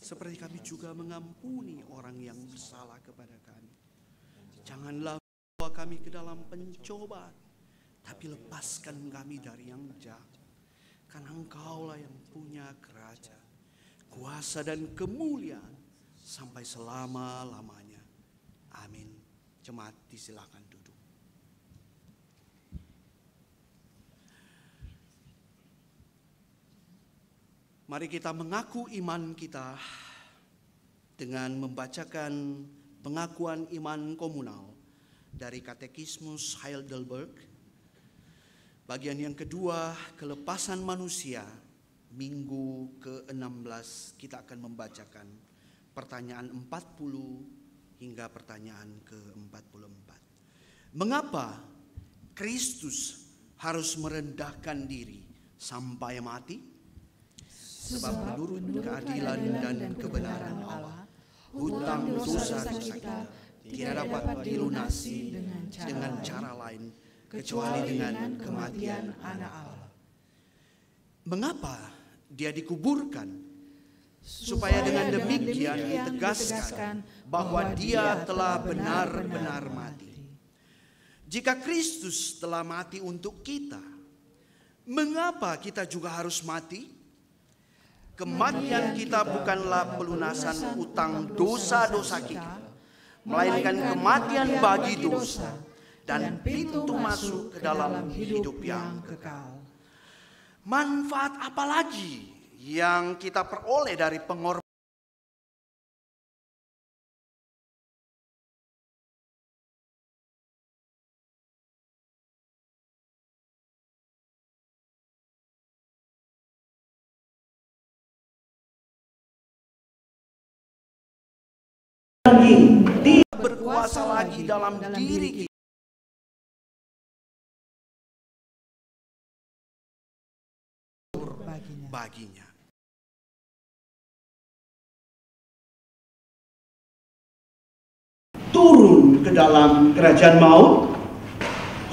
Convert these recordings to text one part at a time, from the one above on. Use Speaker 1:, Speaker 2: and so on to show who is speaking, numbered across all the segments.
Speaker 1: seperti kami juga mengampuni orang yang bersalah kepada kami. Janganlah bawa kami ke dalam pencobaan, tapi lepaskan kami dari yang jahat. Karena Engkaulah yang punya kerajaan, kuasa dan kemuliaan sampai selama-lamanya. Amin. Jemaat disilakan duduk. Mari kita mengaku iman kita dengan membacakan pengakuan iman komunal dari Katekismus Heidelberg. Bagian yang kedua, kelepasan manusia, minggu ke-16 kita akan membacakan pertanyaan 40 hingga pertanyaan ke-44. Mengapa Kristus harus merendahkan diri sampai mati? Sebab menurut keadilan dan kebenaran Allah, hutang dosa kita tidak dapat dilunasi dengan cara lain kecuali dengan kematian Anak Allah. Mengapa Dia dikuburkan? Supaya dengan demikian ditegaskan bahwa Dia telah benar-benar mati. Jika Kristus telah mati untuk kita, mengapa kita juga harus mati? Kematian kita bukanlah pelunasan utang dosa-dosa kita, melainkan kematian bagi dosa dan pintu masuk ke dalam hidup yang kekal. Manfaat apa lagi yang kita peroleh dari pengorbanan? Dia berkuasa lagi dalam diri kita. Baginya. Turun ke dalam kerajaan maut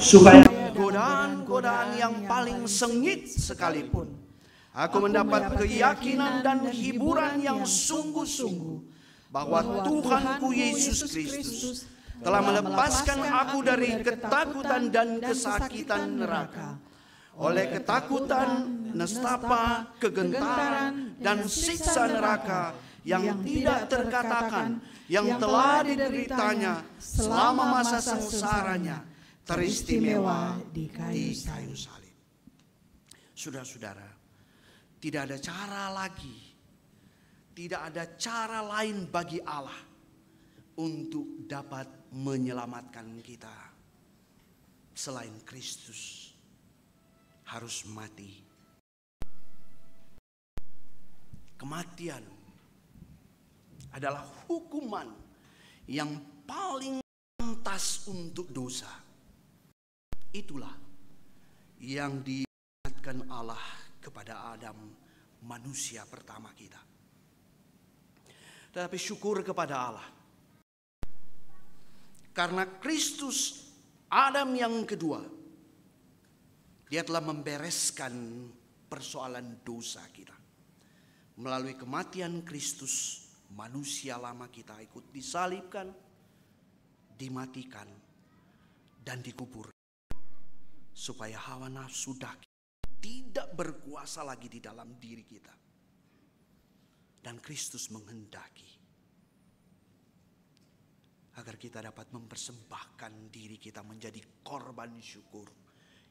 Speaker 1: supaya godaan-godaan yang paling sengit sekalipun aku mendapat keyakinan dan hiburan yang sungguh-sungguh bahwa Tuhanku Yesus Kristus telah melepaskan aku dari ketakutan dan kesakitan neraka. Oleh ketakutan, nestapa, kegentaran, dan siksa neraka yang tidak terkatakan, yang telah dideritanya selama masa sengsaranya, teristimewa di kayu salib. Saudara-saudara, tidak ada cara lagi, tidak ada cara lain bagi Allah untuk dapat menyelamatkan kita selain Kristus harus mati. Kematian adalah hukuman yang paling pantas untuk dosa. Itulah yang diingatkan Allah kepada Adam, manusia pertama kita. Tetapi syukur kepada Allah, karena Kristus Adam yang kedua, Dia telah membereskan persoalan dosa kita. Melalui kematian Kristus, manusia lama kita ikut disalibkan, dimatikan, dan dikubur. Supaya hawa nafsu tidak berkuasa lagi di dalam diri kita. Dan Kristus menghendaki agar kita dapat mempersembahkan diri kita menjadi korban syukur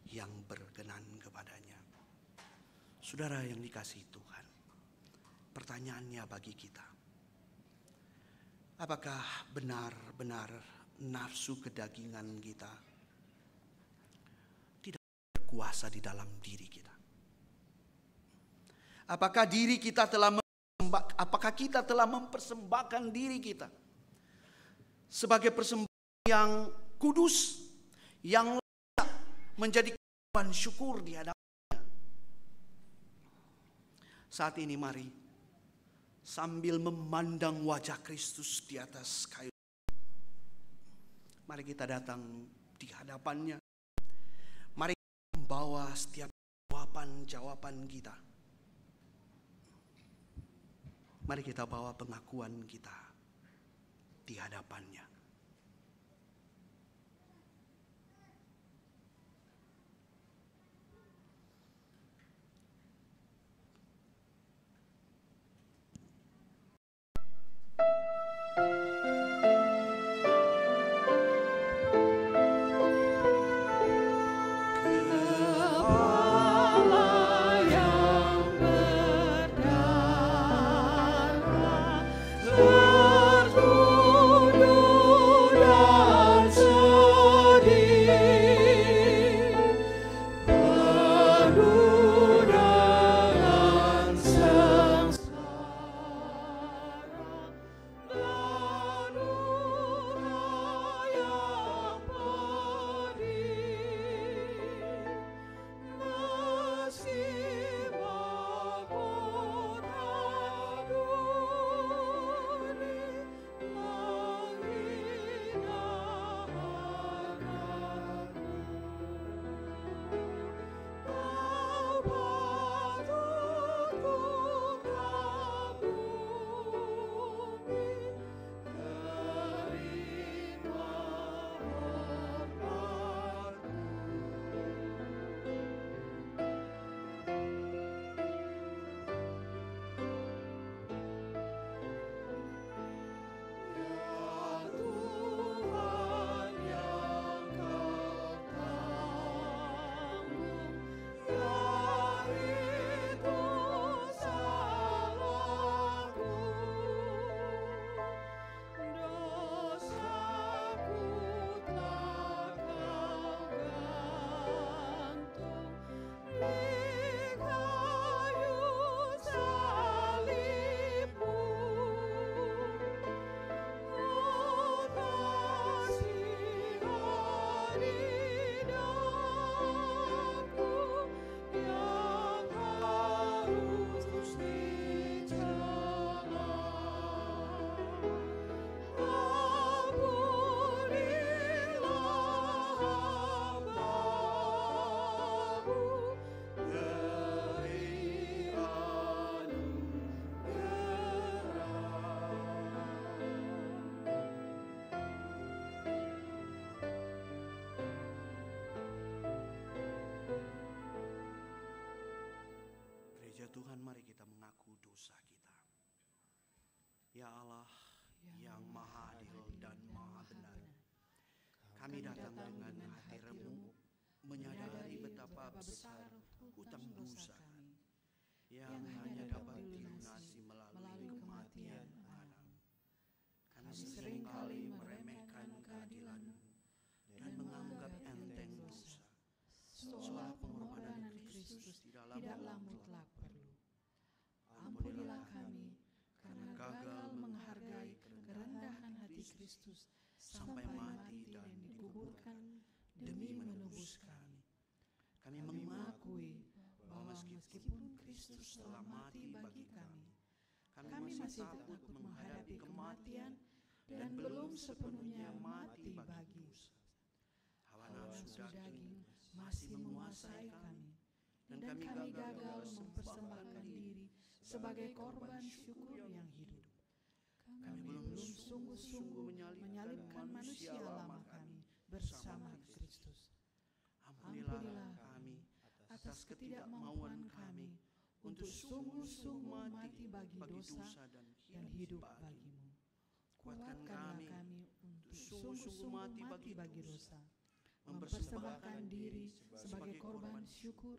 Speaker 1: yang berkenan kepadanya. Saudara yang dikasihi Tuhan, pertanyaannya bagi kita, apakah benar-benar nafsu kedagingan kita tidak berkuasa di dalam diri kita? Apakah kita telah mempersembahkan diri kita sebagai persembahan yang kudus, yang layak menjadi korban syukur di hadapannya? Saat ini mari sambil memandang wajah Kristus di atas kayu, mari kita datang di hadapannya. Mari kita membawa setiap jawaban-jawaban kita. Mari kita bawa pengakuan kita di hadapannya. Tuhan, mari kita mengaku dosa kita. Ya Allah yang maha adil dan maha benar, kami datang dengan hati remuk, menyadari betapa besar hutang dosa kami yang hanya dapat dilunasi melalui kematian Anak. Kami seringkali meremehkan keadilan dan menganggap enteng dosa, seolah pengorbanan Kristus tidaklah mutlak perlu. Ampunilah kami karena gagal menghargai kerendahan hati Kristus sampai mati dan dikuburkan demi menebus kami. Kami mengakui bahwa meskipun Kristus telah mati bagi kami, kami masih takut menghadapi kematian dan belum sepenuhnya mati bagi dosa. Hawa nafsu daging masih menguasai kami, dan kami gagal mempersembahkan diri sebagai korban syukur yang hidup. Kami belum sungguh-sungguh menyalibkan manusia lama kami bersama Kristus. Ampunilah kami atas ketidakmauan kami untuk sungguh-sungguh mati bagi dosa dan hidup bagimu. Kuatkan kami untuk sungguh-sungguh mati bagi dosa, mempersembahkan diri sebagai korban syukur,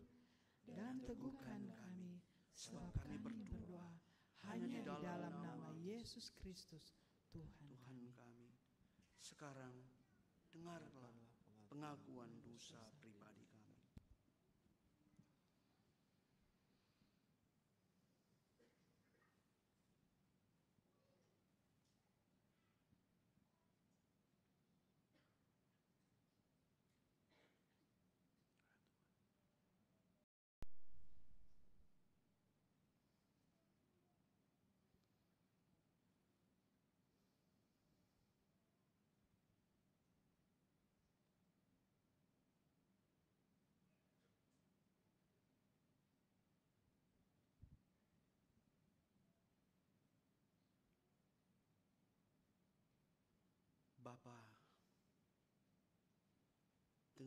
Speaker 1: dan teguhkan kami sebab kami berdoa hanya di dalam nama Yesus Kristus Tuhan kami. Sekarang dengarlah pengakuan dosa pribadi kami.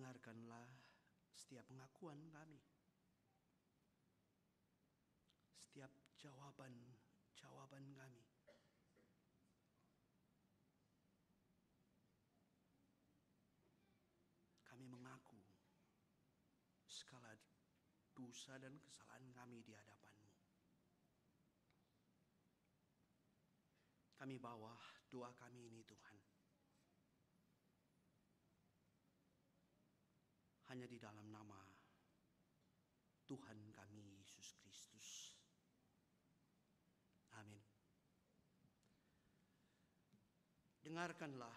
Speaker 1: dengarkanlah setiap pengakuan kami, setiap jawaban kami. Kami mengaku segala dosa dan kesalahan kami di hadapan-Mu. Kami bawa doa kami ini, Tuhan, hanya di dalam nama Tuhan kami Yesus Kristus. Amin. Dengarkanlah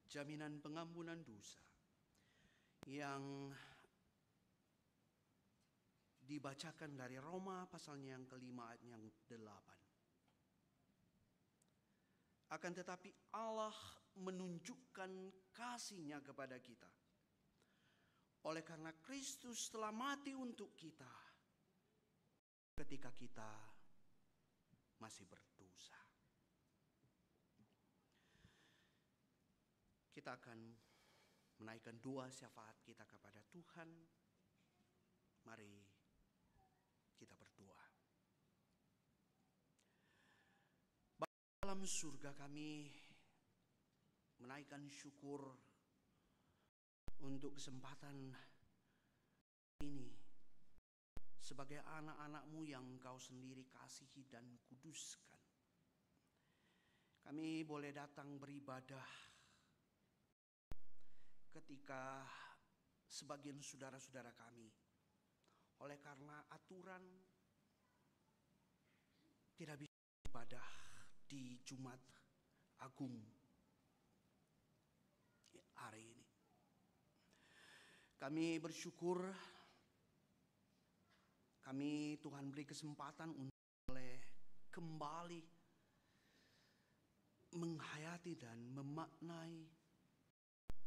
Speaker 1: jaminan pengampunan dosa yang dibacakan dari Roma pasalnya yang kelima ayat yang 8. Akan tetapi Allah menunjukkan kasih-Nya kepada kita oleh karena Kristus telah mati untuk kita ketika kita masih berdosa. Kita akan menaikkan doa syafaat kita kepada Tuhan. Mari kita berdoa. Bapa dalam surga, kami menaikkan syukur untuk kesempatan ini sebagai anak-anak-Mu yang Engkau sendiri kasihi dan kuduskan. Kami boleh datang beribadah ketika sebagian saudara-saudara kami oleh karena aturan tidak bisa beribadah di Jumat Agung hari ini. Kami bersyukur kami Tuhan beri kesempatan untuk boleh kembali menghayati dan memaknai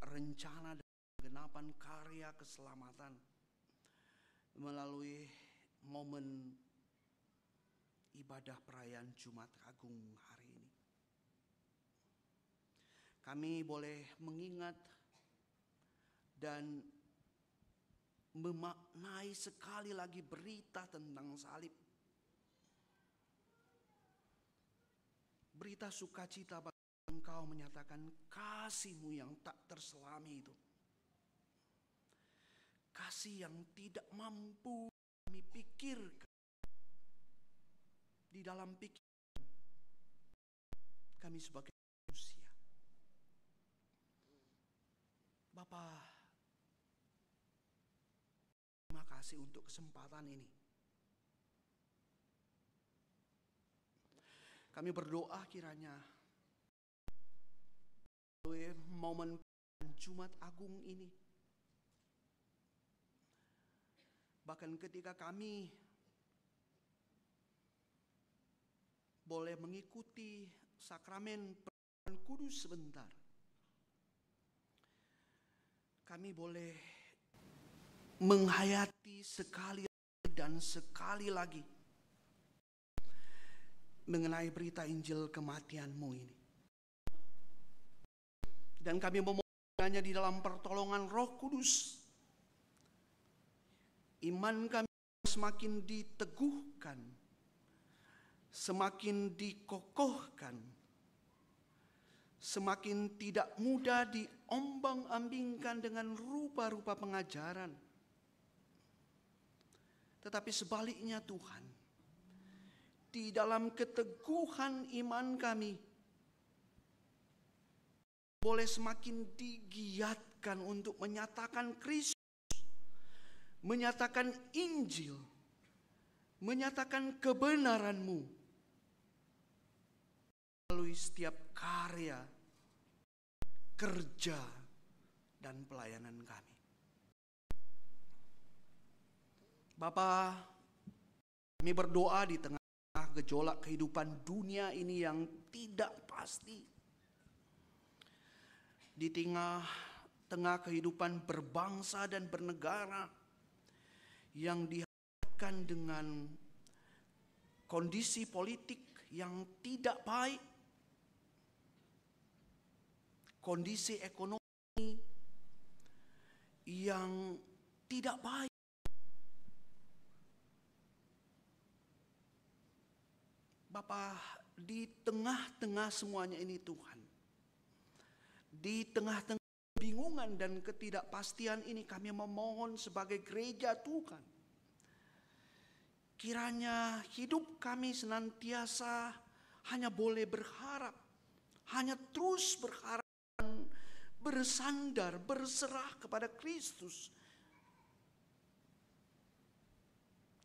Speaker 1: rencana dan penggenapan karya keselamatan melalui momen ibadah perayaan Jumat Agung hari ini. Kami boleh mengingat dan memaknai sekali lagi berita tentang salib. Berita sukacita bagi Engkau menyatakan kasih-Mu yang tak terselami itu. Kasih yang tidak mampu kami pikirkan di dalam pikiran kami sebagai manusia. Bapa, terima kasih untuk kesempatan ini. Kami berdoa kiranya momen Jumat Agung ini, bahkan ketika kami boleh mengikuti sakramen perjamuan kudus sebentar, kami boleh menghayati sekali dan sekali lagi mengenai berita Injil kematian-Mu ini. Dan kami memohonnya di dalam pertolongan Roh Kudus. Iman kami semakin diteguhkan, semakin dikokohkan, semakin tidak mudah diombang-ambingkan dengan rupa-rupa pengajaran. Tetapi sebaliknya Tuhan, di dalam keteguhan iman kami, boleh semakin digiatkan untuk menyatakan Kristus, menyatakan Injil, menyatakan kebenaran-Mu melalui setiap karya, kerja, dan pelayanan kami. Bapa, kami berdoa di tengah gejolak kehidupan dunia ini yang tidak pasti. Di tengah kehidupan berbangsa dan bernegara yang dihadapkan dengan kondisi politik yang tidak baik, kondisi ekonomi yang tidak baik. Bapa, di tengah-tengah semuanya ini Tuhan, di tengah-tengah kebingungan dan ketidakpastian ini kami memohon sebagai gereja Tuhan, kiranya hidup kami senantiasa hanya boleh berharap, hanya terus berharap dan bersandar, berserah kepada Kristus.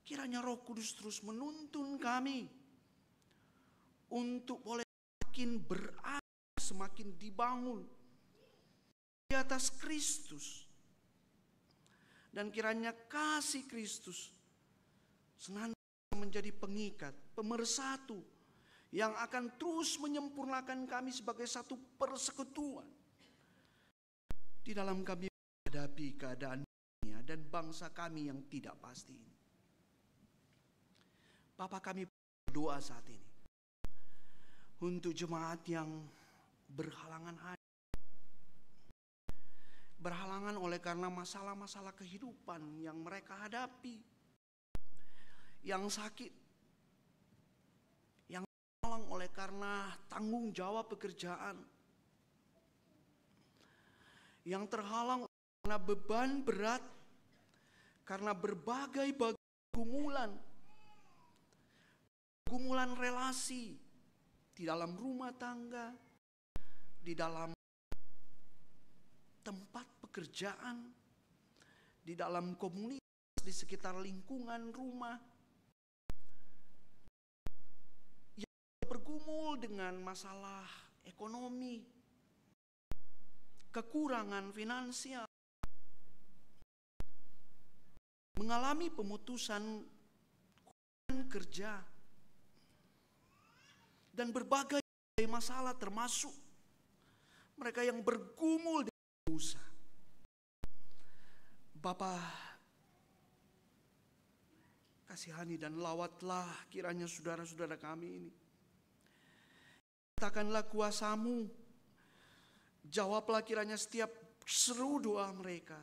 Speaker 1: Kiranya Roh Kudus terus menuntun kami untuk boleh semakin berada, semakin dibangun di atas Kristus. Dan kiranya kasih Kristus senantiasa menjadi pengikat, pemersatu yang akan terus menyempurnakan kami sebagai satu persekutuan di dalam kami menghadapi keadaan dunia dan bangsa kami yang tidak pasti ini. Bapa, kami berdoa saat ini untuk jemaat yang berhalangan hadir, berhalangan oleh karena masalah-masalah kehidupan yang mereka hadapi, yang sakit, yang terhalang oleh karena tanggung jawab pekerjaan, yang terhalang karena beban berat, karena berbagai pergumulan relasi di dalam rumah tangga, di dalam tempat pekerjaan, di dalam komunitas, di sekitar lingkungan rumah, yang bergumul dengan masalah ekonomi, kekurangan finansial, mengalami pemutusan kerja, dan berbagai masalah, termasuk mereka yang bergumul dengan dosa. Bapa, kasihani dan lawatlah kiranya saudara-saudara kami ini. Katakanlah kuasa-Mu, jawablah kiranya setiap seru doa mereka.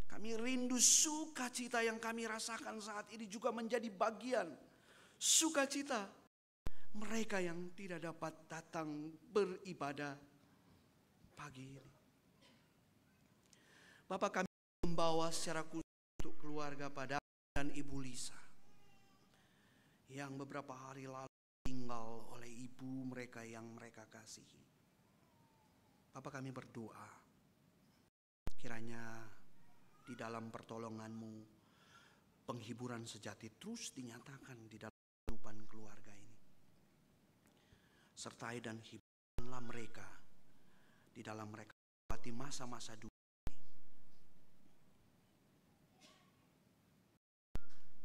Speaker 1: Kami rindu sukacita yang kami rasakan saat ini juga menjadi bagian sukacita mereka yang tidak dapat datang beribadah pagi ini. Bapak, kami membawa secara khusus untuk keluarga pada dan Ibu Lisa yang beberapa hari lalu tinggal oleh ibu mereka yang mereka kasihi. Bapak, kami berdoa kiranya di dalam pertolongan-Mu penghiburan sejati terus dinyatakan di dalam kehidupan keluarga ini. Sertai dan hiburkanlah mereka di dalam mereka melewati masa-masa dunia ini.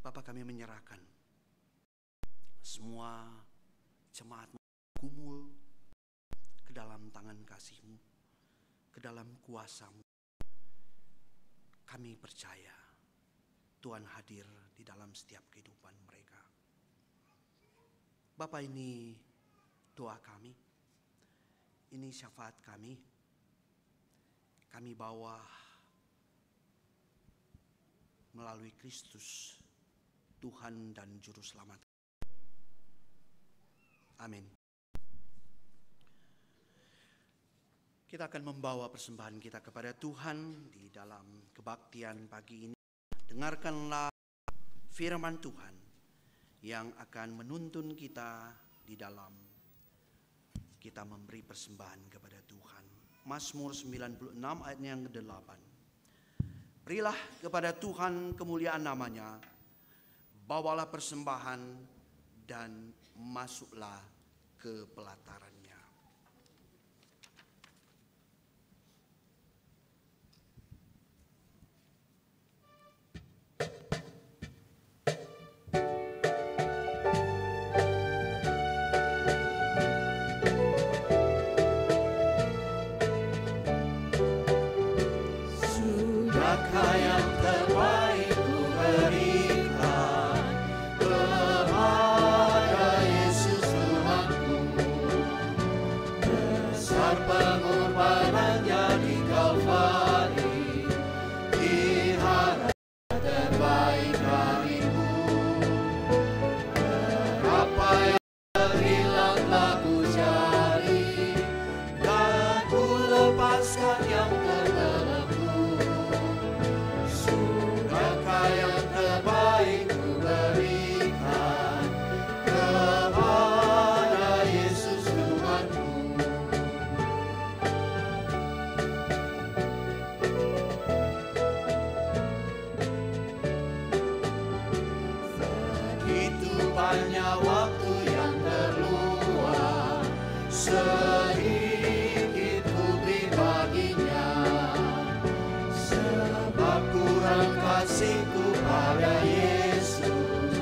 Speaker 1: Bapak, kami menyerahkan semua jemaat gumul ke dalam tangan kasih-Mu, ke dalam kuasa-Mu. Kami percaya Tuhan hadir di dalam setiap kehidupan mereka. Bapak, ini doa kami, ini syafaat kami. Kami bawa melalui Kristus, Tuhan dan Juru Selamat. Amin. Kita akan membawa persembahan kita kepada Tuhan di dalam kebaktian pagi ini. Dengarkanlah firman Tuhan yang akan menuntun kita di dalam kita memberi persembahan kepada Tuhan. Mazmur 96 ayat yang ke-8. Berilah kepada Tuhan kemuliaan namanya, bawalah persembahan dan masuklah ke pelatarannya.
Speaker 2: sedikit ku beri baginya, sebab kurang kasihku pada Yesus,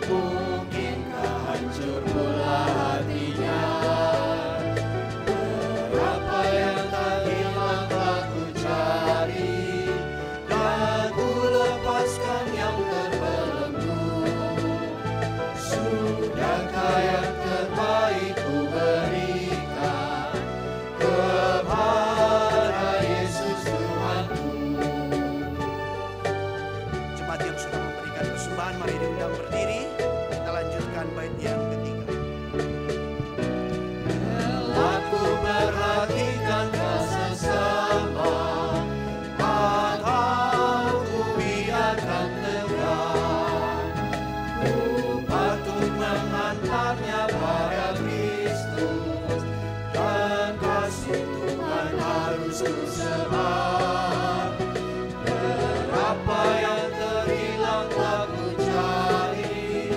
Speaker 2: mungkinkah hancur pula hatinya. Berapa yang tak hilang telah ku cari, dan ku lepaskan yang terbelenggu. Sudahkah yang terbaik ku berikan kepada Yesus Tuhanku.
Speaker 1: Jemaat yang sudah memberikan persembahan, mari diundang berdiri. Kita lanjutkan bait yang ketiga.
Speaker 2: Aku perhatikan sesama, atau ku biarkan tegak. Ku patut mengantarnya pada Kristus, dan kasih Tuhan harus ku sebar. Berapa yang terhilang telah ku cari,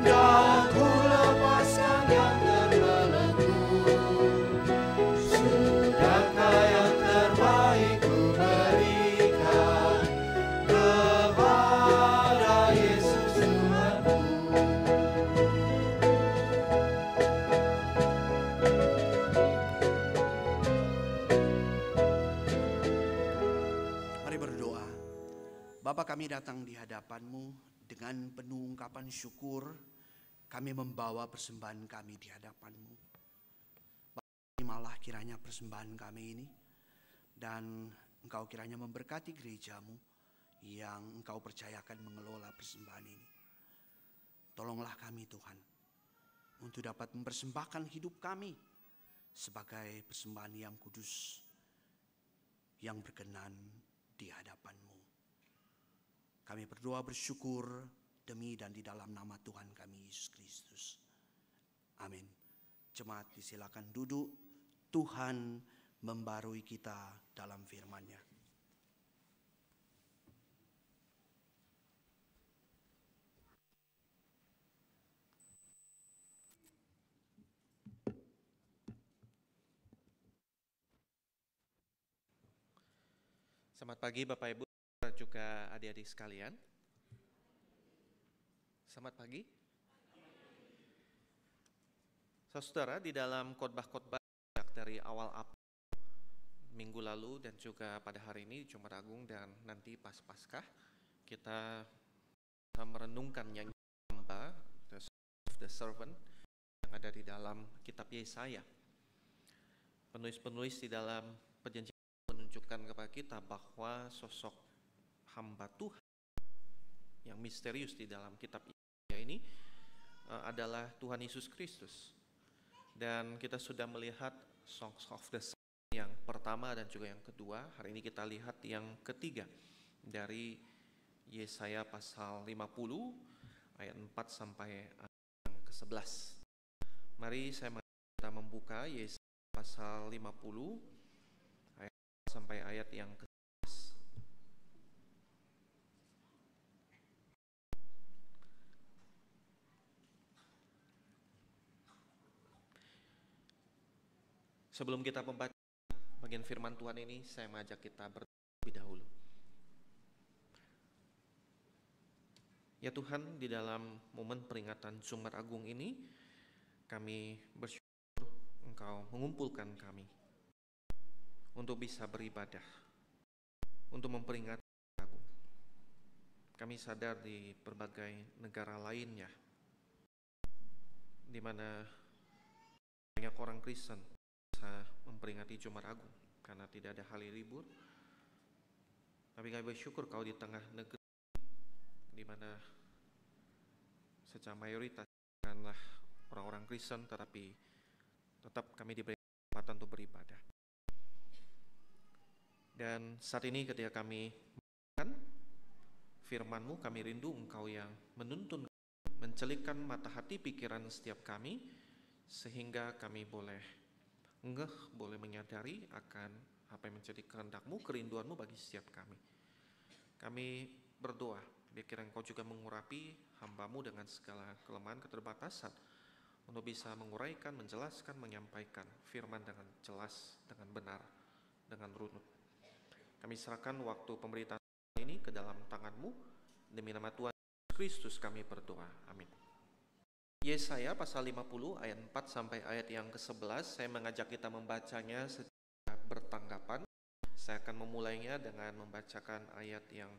Speaker 2: dan ku lepaskan yang terbelenggu. Sudahkah yang terbaik ku berikan kepada Yesus Tuhanku.
Speaker 1: Mari berdoa. Bapa, kami datang di hadapan-Mu dengan penuh ungkapan syukur. Kami membawa persembahan kami di hadapan-Mu. Bapa, terimalah kiranya persembahan kami ini, dan Engkau kiranya memberkati gereja-Mu yang Engkau percayakan mengelola persembahan ini. Tolonglah kami Tuhan, untuk dapat mempersembahkan hidup kami sebagai persembahan yang kudus, yang berkenan di hadapan-Mu. Kami berdoa bersyukur demi dan di dalam nama Tuhan kami Yesus Kristus. Amin. Jemaat disilakan duduk. Tuhan membarui kita dalam firman-Nya.
Speaker 3: Selamat pagi Bapak Ibu dan juga adik-adik sekalian. Selamat pagi. Saudara, di dalam khotbah-khotbah dari awal April minggu lalu dan juga pada hari ini Jumat Agung dan nanti pas Paskah, kita merenungkan nyanyian hamba, The Song of the Servant, yang ada di dalam kitab Yesaya. Penulis-penulis di dalam perjanjian menunjukkan kepada kita bahwa sosok hamba Tuhan yang misterius di dalam kitab ini adalah Tuhan Yesus Kristus. Dan kita sudah melihat Songs of the Servant yang pertama dan juga yang kedua. Hari ini kita lihat yang ketiga dari Yesaya pasal 50 ayat 4 sampai ayat yang ke-11. Mari saya mengajak kita membuka Yesaya pasal 50 sampai ayat yang ke-11. Sebelum kita membaca bagian firman Tuhan ini, saya mengajak kita berdoa lebih dahulu. Ya Tuhan, di dalam momen peringatan Jumat Agung ini, kami bersyukur Engkau mengumpulkan kami untuk bisa beribadah, untuk memperingati Agung. Kami sadar di berbagai negara lainnya, di mana banyak orang Kristen bisa memperingati Jumat Agung karena tidak ada hari libur. Tapi kami bersyukur Kau di tengah negeri di mana secara mayoritas bukanlah orang-orang Kristen, tetapi tetap kami diberi kesempatan untuk beribadah. Dan saat ini ketika kami mendengarkan firman-Mu, kami rindu Engkau yang menuntun, mencelikkan mata hati pikiran setiap kami, sehingga kami boleh boleh menyadari akan apa yang menjadi kehendak-Mu, kerinduan-Mu bagi setiap kami. Kami berdoa, biar Engkau juga mengurapi hamba-Mu dengan segala kelemahan, keterbatasan, untuk bisa menguraikan, menjelaskan, menyampaikan firman dengan jelas, dengan benar, dengan runut. Kami serahkan waktu pemberitaan ini ke dalam tangan-Mu, demi nama Tuhan Yesus Kristus kami berdoa. Amin. Yesaya pasal 50 ayat 4 sampai ayat yang ke-11, saya mengajak kita membacanya secara bertanggapan. Saya akan memulainya dengan membacakan ayat yang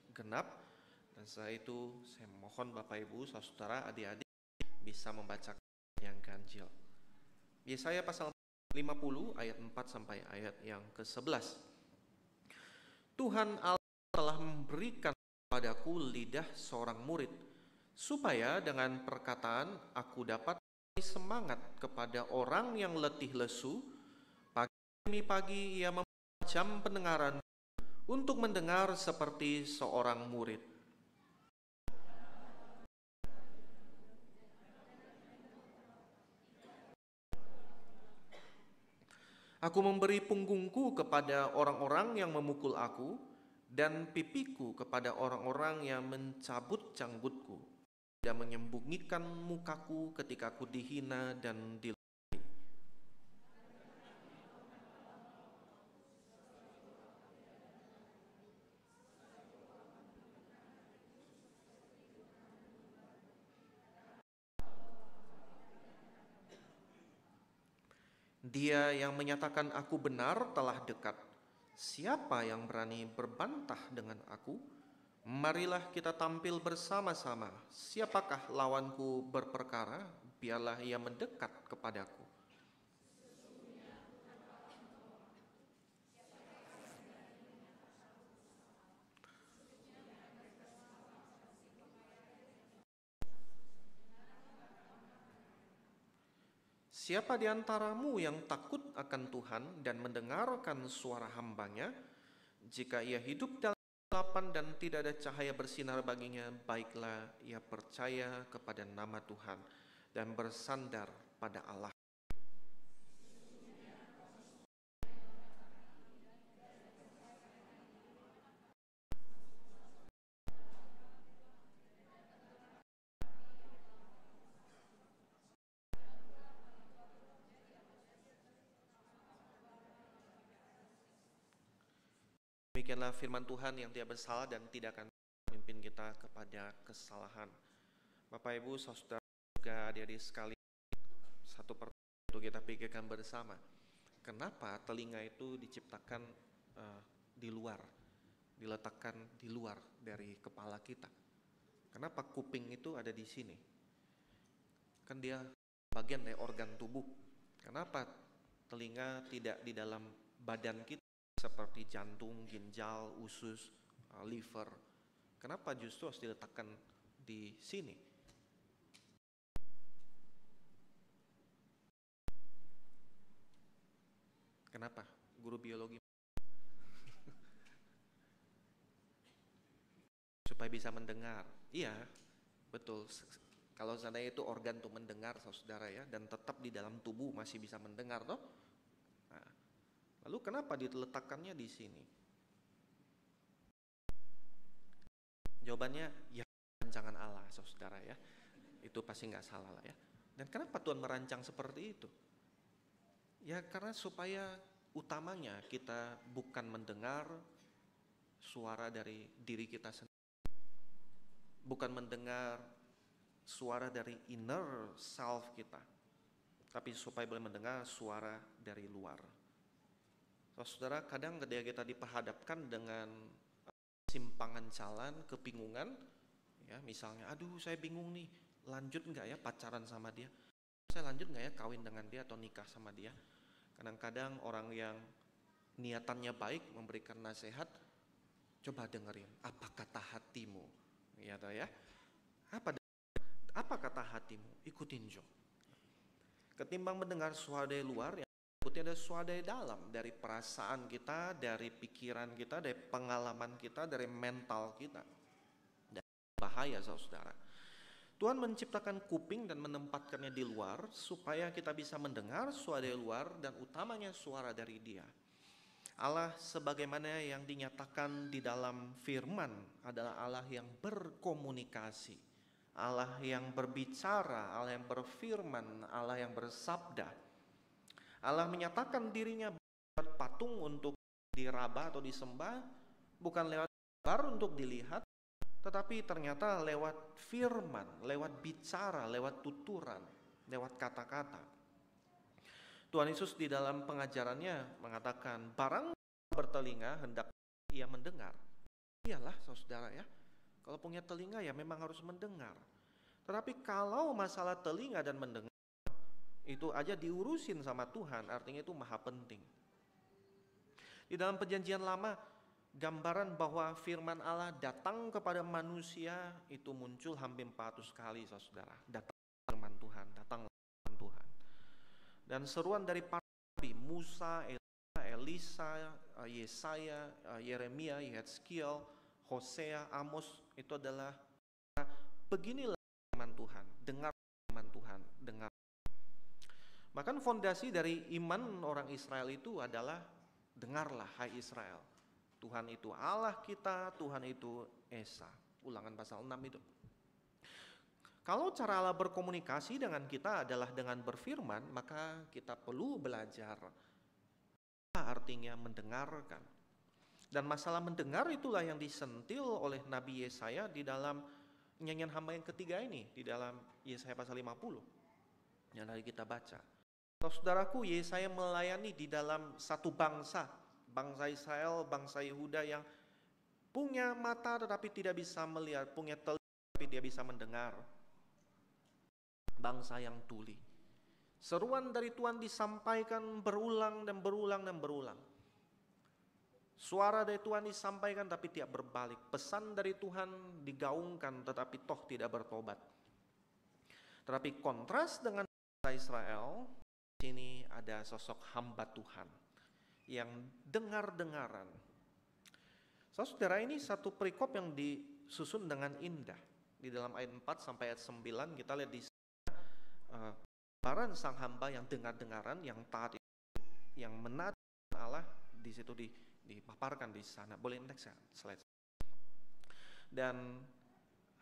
Speaker 3: genap, dan setelah itu saya mohon Bapak Ibu, saudara, adik-adik bisa membacakan yang ganjil. Yesaya pasal 50 ayat 4 sampai ayat yang ke-11. Tuhan Allah telah memberikan kepadaku lidah seorang murid, supaya dengan perkataan aku dapat semangat kepada orang yang letih lesu. Pagi demi pagi ia mempertajam pendengaran untuk mendengar seperti seorang murid. Aku memberi punggungku kepada orang-orang yang memukul aku, dan pipiku kepada orang-orang yang mencabut janggutku, dan menyembunyikan mukaku ketika aku dihina dan dilukai. Dia yang menyatakan aku benar telah dekat. Siapa yang berani berbantah dengan aku? Marilah kita tampil bersama-sama. Siapakah lawanku berperkara? Biarlah ia mendekat kepadaku. Siapa di antaramu yang takut akan Tuhan dan mendengarkan suara hamba-Nya? Jika ia hidup dalam kegelapan dan tidak ada cahaya bersinar baginya, baiklah ia percaya kepada nama Tuhan dan bersandar pada Allah. Demikianlah firman Tuhan yang tidak bersalah dan tidak akan memimpin kita kepada kesalahan. Bapak Ibu, saudara, juga adik-adik sekalian, satu pertanyaan untuk kita pikirkan bersama. Kenapa telinga itu diciptakan di luar, diletakkan di luar dari kepala kita? Kenapa kuping itu ada di sini? Kan dia bagian dari organ tubuh. Kenapa telinga tidak di dalam badan kita seperti jantung, ginjal, usus, liver? Kenapa justru harus diletakkan di sini? Kenapa? Guru biologi. Supaya bisa mendengar. Iya, betul. Kalau seandainya itu organ untuk mendengar, saudara ya, dan tetap di dalam tubuh masih bisa mendengar, toh? Nah, lalu kenapa diletakkannya di sini? Jawabannya ya, rancangan Allah, saudara ya. Itu pasti nggak salah lah ya. Dan kenapa Tuhan merancang seperti itu? Ya karena supaya utamanya kita bukan mendengar suara dari diri kita sendiri, bukan mendengar suara dari inner self kita, tapi supaya boleh mendengar suara dari luar. Saudara, kadang ketika kita diperhadapkan dengan simpangan jalan, kebingungan, ya misalnya, aduh saya bingung nih, lanjut nggak ya pacaran sama dia? Saya lanjut nggak ya kawin dengan dia atau nikah sama dia? Kadang-kadang orang yang niatannya baik memberikan nasihat, coba dengerin, apa kata hatimu? Ya toh ya, apa kata hatimu? Ikutin Jo. Ketimbang mendengar suara dari luar, yang ikuti ada suara dari dalam, dari perasaan kita, dari pikiran kita, dari pengalaman kita, dari mental kita. Dan bahaya saudara. Tuhan menciptakan kuping dan menempatkannya di luar supaya kita bisa mendengar suara dari luar dan utamanya suara dari Dia. Allah sebagaimana yang dinyatakan di dalam firman adalah Allah yang berkomunikasi. Allah yang berbicara, Allah yang berfirman, Allah yang bersabda. Allah menyatakan dirinya lewat patung untuk diraba atau disembah, bukan lewat gambar untuk dilihat, tetapi ternyata lewat firman, lewat bicara, lewat tuturan, lewat kata-kata. Tuhan Yesus di dalam pengajarannya mengatakan, barang bertelinga hendak ia mendengar. Iyalah saudara ya, kalau punya telinga ya memang harus mendengar. Tetapi kalau masalah telinga dan mendengar itu aja diurusin sama Tuhan, artinya itu maha penting. Di dalam perjanjian lama, gambaran bahwa firman Allah datang kepada manusia itu muncul hampir 400 kali saudara. Datang firman Tuhan, datang firman Tuhan. Dan seruan dari para nabi, Musa, Elisa, Yesaya, Yeremia, Yehezkiel, Hosea, Amos, itu adalah beginilah firman Tuhan, dengar firman Tuhan, dengar. Bahkan fondasi dari iman orang Israel itu adalah dengarlah hai Israel. Tuhan itu Allah kita, Tuhan itu Esa. Ulangan pasal 6 itu. Kalau cara Allah berkomunikasi dengan kita adalah dengan berfirman, maka kita perlu belajar apa artinya mendengarkan. Dan masalah mendengar itulah yang disentil oleh Nabi Yesaya di dalam nyanyian hamba yang ketiga ini, di dalam Yesaya pasal 50 yang tadi kita baca. Saudaraku, Yesaya melayani di dalam satu bangsa Israel, bangsa Yehuda yang punya mata tetapi tidak bisa melihat, punya telinga tapi tidak bisa mendengar. Bangsa yang tuli. Seruan dari Tuhan disampaikan berulang dan berulang dan berulang. Suara dari Tuhan disampaikan tapi tidak berbalik. Pesan dari Tuhan digaungkan tetapi toh tidak bertobat. Tetapi kontras dengan bangsa Israel, di sini ada sosok hamba Tuhan yang dengar-dengaran. Saudara, ini satu perikop yang disusun dengan indah. Di dalam ayat 4 sampai ayat 9 kita lihat di gambaran sang hamba yang dengar-dengaran, yang taat, yang menaati Allah, di situ dipaparkan di sana. Boleh next ya, slide. Dan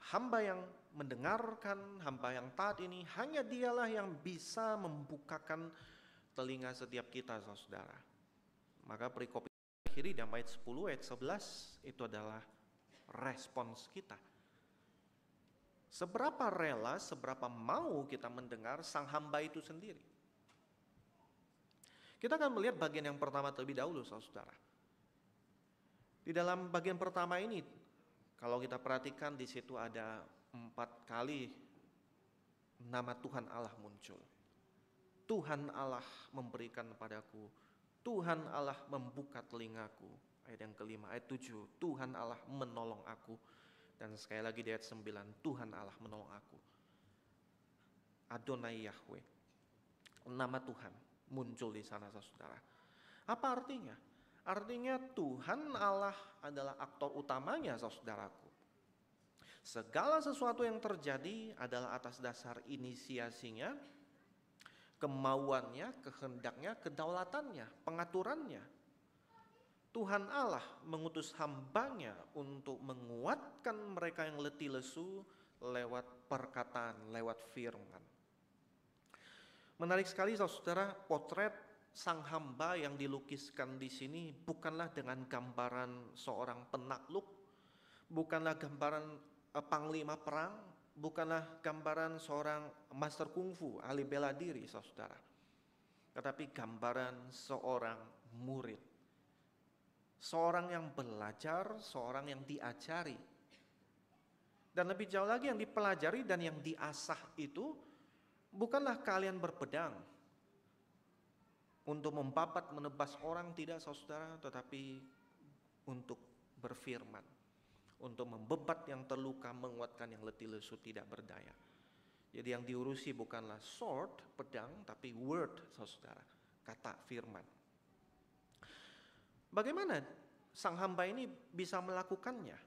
Speaker 3: hamba yang mendengarkan, hamba yang taat ini, hanya dialah yang bisa membukakan telinga setiap kita, saudara. Maka perikop akhiri dalam ayat 10, ayat 11 itu adalah respons kita. Seberapa rela, seberapa mau kita mendengar sang hamba itu sendiri. Kita akan melihat bagian yang pertama terlebih dahulu, saudara. Di dalam bagian pertama ini, kalau kita perhatikan di situ ada 4 kali nama Tuhan Allah muncul. Tuhan Allah memberikan padaku, Tuhan Allah membuka telingaku. Ayat yang kelima, ayat 7, Tuhan Allah menolong aku. Dan sekali lagi di ayat 9, Tuhan Allah menolong aku. Adonai Yahweh, nama Tuhan muncul di sana, saudara. Apa artinya? Artinya Tuhan Allah adalah aktor utamanya, saudaraku. Segala sesuatu yang terjadi adalah atas dasar inisiasinya, kemauannya, kehendaknya, kedaulatannya, pengaturannya. Tuhan Allah mengutus hambanya untuk menguatkan mereka yang letih lesu lewat perkataan, lewat firman. Menarik sekali, saudara, potret sang hamba yang dilukiskan di sini bukanlah dengan gambaran seorang penakluk, bukanlah gambaran panglima perang, bukanlah gambaran seorang master kungfu, ahli bela diri, saudara. Tetapi gambaran seorang murid. Seorang yang belajar, seorang yang diajari. Dan lebih jauh lagi, yang dipelajari dan yang diasah itu bukanlah kalian berpedang untuk membabat, menebas orang, tidak, saudara, tetapi untuk berfirman, untuk membebat yang terluka, menguatkan yang letih lesu, tidak berdaya. Jadi yang diurusi bukanlah sword, pedang, tapi word, saudara, kata firman. Bagaimana sang hamba ini bisa melakukannya?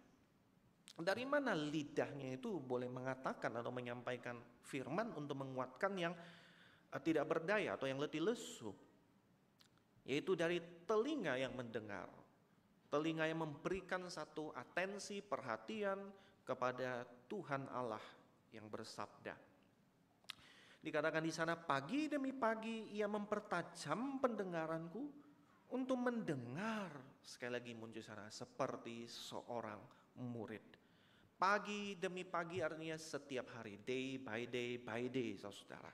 Speaker 3: Dari mana lidahnya itu boleh mengatakan atau menyampaikan firman untuk menguatkan yang tidak berdaya atau yang letih lesu? Yaitu dari telinga yang mendengar, telinga yang memberikan satu atensi, perhatian kepada Tuhan Allah yang bersabda. Dikatakan di sana, pagi demi pagi ia mempertajam pendengaranku untuk mendengar, sekali lagi muncul sana, seperti seorang murid. Pagi demi pagi artinya setiap hari, day by day, saudara.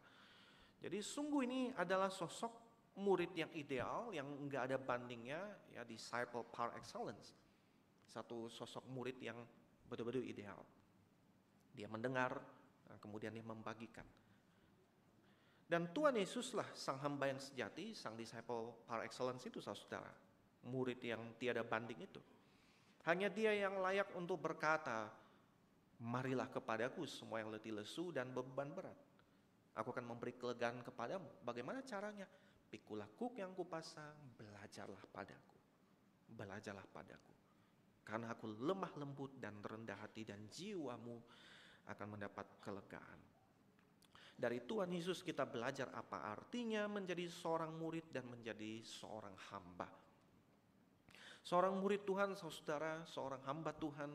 Speaker 3: Jadi sungguh ini adalah sosok murid yang ideal, yang enggak ada bandingnya, ya, disciple par excellence. Satu sosok murid yang betul-betul ideal. Dia mendengar, kemudian dia membagikan. Dan Tuhan Yesuslah sang hamba yang sejati, sang disciple par excellence itu, saudara. Murid yang tiada banding itu. Hanya dia yang layak untuk berkata, marilah kepadaku semua yang letih lesu dan beban berat. Aku akan memberi kelegaan kepadamu. Bagaimana caranya? Pikulah kuk yang kupasang, belajarlah padaku. Belajarlah padaku. Karena aku lemah lembut dan rendah hati, dan jiwamu akan mendapat kelegaan. Dari Tuhan Yesus kita belajar apa artinya menjadi seorang murid dan menjadi seorang hamba. Seorang murid Tuhan, saudara, seorang hamba Tuhan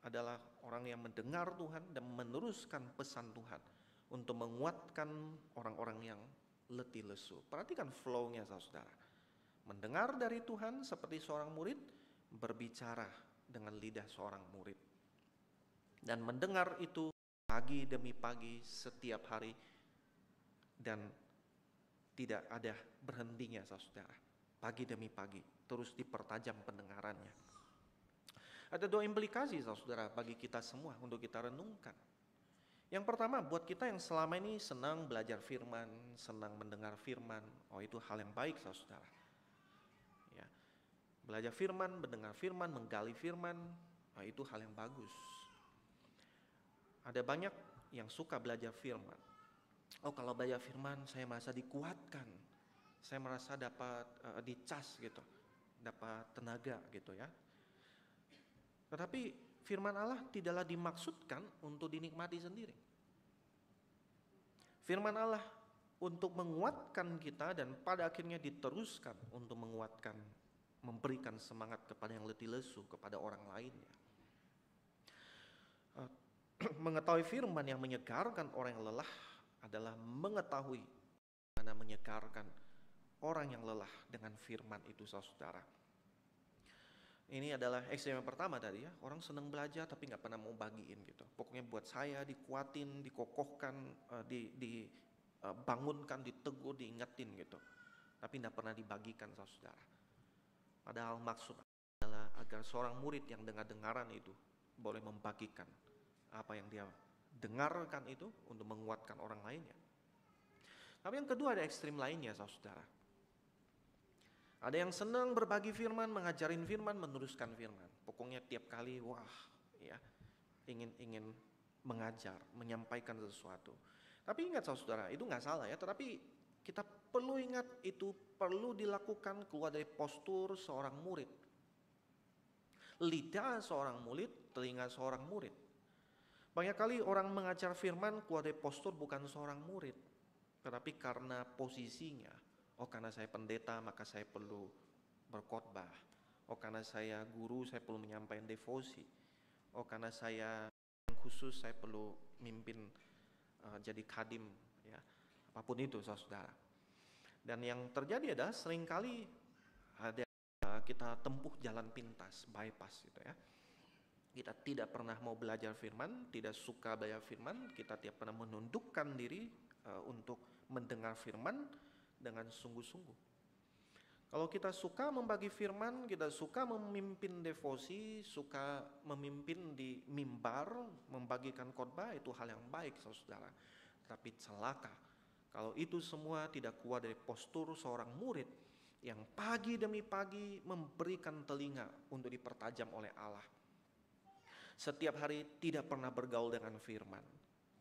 Speaker 3: adalah orang yang mendengar Tuhan dan meneruskan pesan Tuhan untuk menguatkan orang-orang yang letih lesu. Perhatikan flow-nya, saudara. Mendengar dari Tuhan seperti seorang murid, berbicara dengan lidah seorang murid. Dan mendengar itu pagi demi pagi, setiap hari, dan tidak ada berhentinya, saudara. Pagi demi pagi, terus dipertajam pendengarannya. Ada dua implikasi, saudara, bagi kita semua untuk kita renungkan. Yang pertama, buat kita yang selama ini senang belajar firman, senang mendengar firman, itu hal yang baik, saudara. Ya, belajar firman, mendengar firman, menggali firman, itu hal yang bagus. Ada banyak yang suka belajar firman. Kalau belajar firman saya merasa dikuatkan, saya merasa dapat dicas gitu, dapat tenaga gitu ya. Tetapi firman Allah tidaklah dimaksudkan untuk dinikmati sendiri. Firman Allah untuk menguatkan kita dan pada akhirnya diteruskan untuk menguatkan, memberikan semangat kepada yang letih lesu, kepada orang lainnya. Mengetahui firman yang menyegarkan orang yang lelah adalah mengetahui mana menyegarkan orang yang lelah dengan firman itu, saudara. Ini adalah ekstrem yang pertama tadi ya, orang senang belajar tapi nggak pernah mau bagiin gitu. Pokoknya buat saya dikuatin, dikokohkan, dibangunkan, ditegur, diingetin gitu. Tapi nggak pernah dibagikan, saudara. Padahal maksud adalah agar seorang murid yang dengar-dengaran itu boleh membagikan apa yang dia dengarkan itu untuk menguatkan orang lainnya. Tapi yang kedua ada ekstrim lainnya, saudara. Ada yang senang berbagi firman, mengajarin firman, meneruskan firman. Pokoknya tiap kali ya, ingin mengajar, menyampaikan sesuatu. Tapi ingat, saudara, itu nggak salah ya. Tetapi kita perlu ingat itu perlu dilakukan keluar dari postur seorang murid. Lidah seorang murid, telinga seorang murid. Banyak kali orang mengajar firman keluar dari postur bukan seorang murid, tetapi karena posisinya. Karena saya pendeta maka saya perlu berkhotbah. Karena saya guru saya perlu menyampaikan devosi. Karena saya khusus saya perlu mimpin jadi khadim, ya. Apapun itu, saudara. Dan yang terjadi adalah seringkali ada kita tempuh jalan pintas, bypass gitu ya. Kita tidak pernah mau belajar firman, tidak suka belajar firman, kita tidak pernah menundukkan diri untuk mendengar firman dengan sungguh-sungguh. Kalau kita suka membagi firman, kita suka memimpin devosi, suka memimpin di mimbar, membagikan khotbah, itu hal yang baik, saudara. Tapi celaka kalau itu semua tidak keluar dari postur seorang murid yang pagi demi pagi memberikan telinga untuk dipertajam oleh Allah. Setiap hari tidak pernah bergaul dengan firman,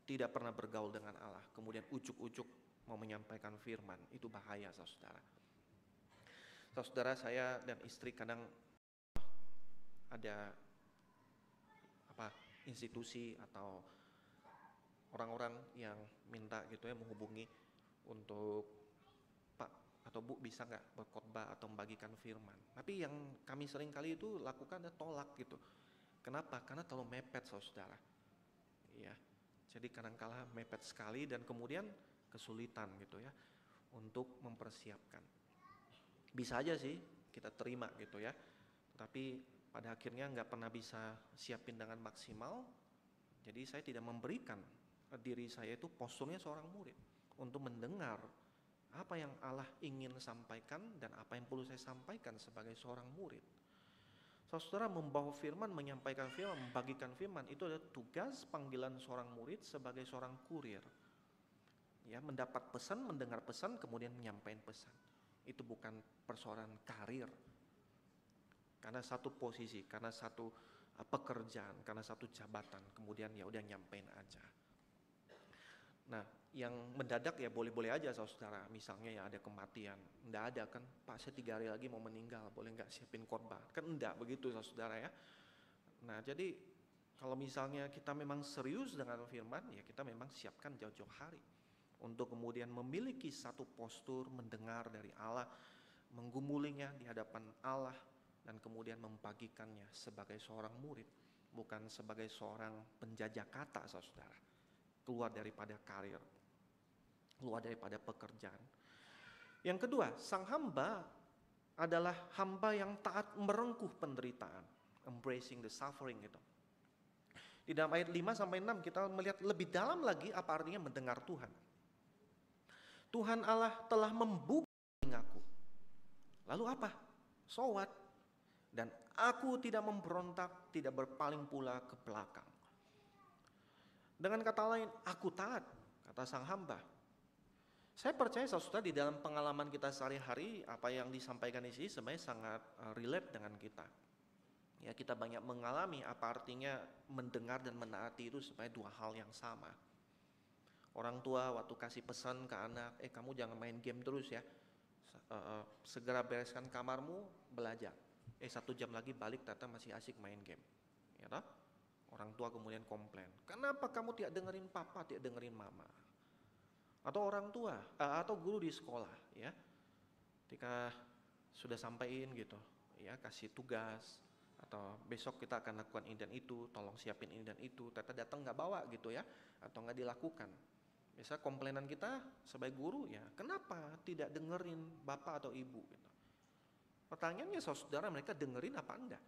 Speaker 3: tidak pernah bergaul dengan Allah, kemudian ujuk-ujuk mau menyampaikan firman, itu bahaya, saudara. Saudara, saya dan istri kadang ada institusi atau orang-orang yang minta gitu ya, menghubungi untuk Pak atau Bu bisa nggak berkhotbah atau membagikan firman. Tapi yang kami sering kali itu lakukan adalah tolak gitu. Kenapa? Karena terlalu mepet, saudara. ya. Jadi kadangkala mepet sekali dan kemudian kesulitan gitu ya untuk mempersiapkan. Bisa aja sih kita terima gitu ya, tapi pada akhirnya nggak pernah bisa siapin dengan maksimal. Jadi saya tidak memberikan diri saya itu posturnya seorang murid untuk mendengar apa yang Allah ingin sampaikan dan apa yang perlu saya sampaikan sebagai seorang murid. Saudara, membawa firman, menyampaikan firman, membagikan firman itu adalah tugas panggilan seorang murid sebagai seorang kurir. Ya, mendapat pesan, mendengar pesan, kemudian menyampaikan pesan. Itu bukan persoalan karir. Karena satu posisi, karena satu pekerjaan, karena satu jabatan, kemudian ya udah nyampein aja. Nah, yang mendadak ya boleh-boleh aja saudara, misalnya ya ada kematian, enggak ada kan, Pak saya 3 hari lagi mau meninggal, boleh nggak siapin khotbah? Kan enggak begitu saudara ya. Nah jadi kalau misalnya kita memang serius dengan firman, ya kita memang siapkan jauh-jauh hari untuk kemudian memiliki satu postur mendengar dari Allah, menggumulinya di hadapan Allah, dan kemudian membagikannya sebagai seorang murid, bukan sebagai seorang penjajah kata saudara, keluar daripada karir, keluar daripada pekerjaan. Yang kedua, sang hamba adalah hamba yang taat merengkuh penderitaan, embracing the suffering itu. Di dalam ayat 5-6 kita melihat lebih dalam lagi apa artinya mendengar Tuhan. Tuhan Allah telah membuka telingaku. Lalu apa? So what? Dan aku tidak memberontak, tidak berpaling pula ke belakang. Dengan kata lain, aku taat, kata sang hamba. Saya percaya saudara di dalam pengalaman kita sehari-hari, apa yang disampaikan di sini sebenarnya sangat relate dengan kita. Ya, kita banyak mengalami apa artinya mendengar dan menaati itu sebenarnya 2 hal yang sama. Orang tua waktu kasih pesan ke anak, kamu jangan main game terus ya, segera bereskan kamarmu, belajar. 1 jam lagi balik, ternyata masih asik main game. Ya toh? Orang tua kemudian komplain, kenapa kamu tidak dengerin papa, tidak dengerin mama? Atau orang tua, atau guru di sekolah, ya, ketika sudah sampaikan gitu, ya kasih tugas, atau besok kita akan lakukan ini dan itu, tolong siapin ini dan itu, ternyata datang nggak bawa gitu ya, atau nggak dilakukan. Biasa komplainan kita sebagai guru ya, kenapa tidak dengerin bapak atau ibu? Gitu. Pertanyaannya saudara, mereka dengerin apa enggak?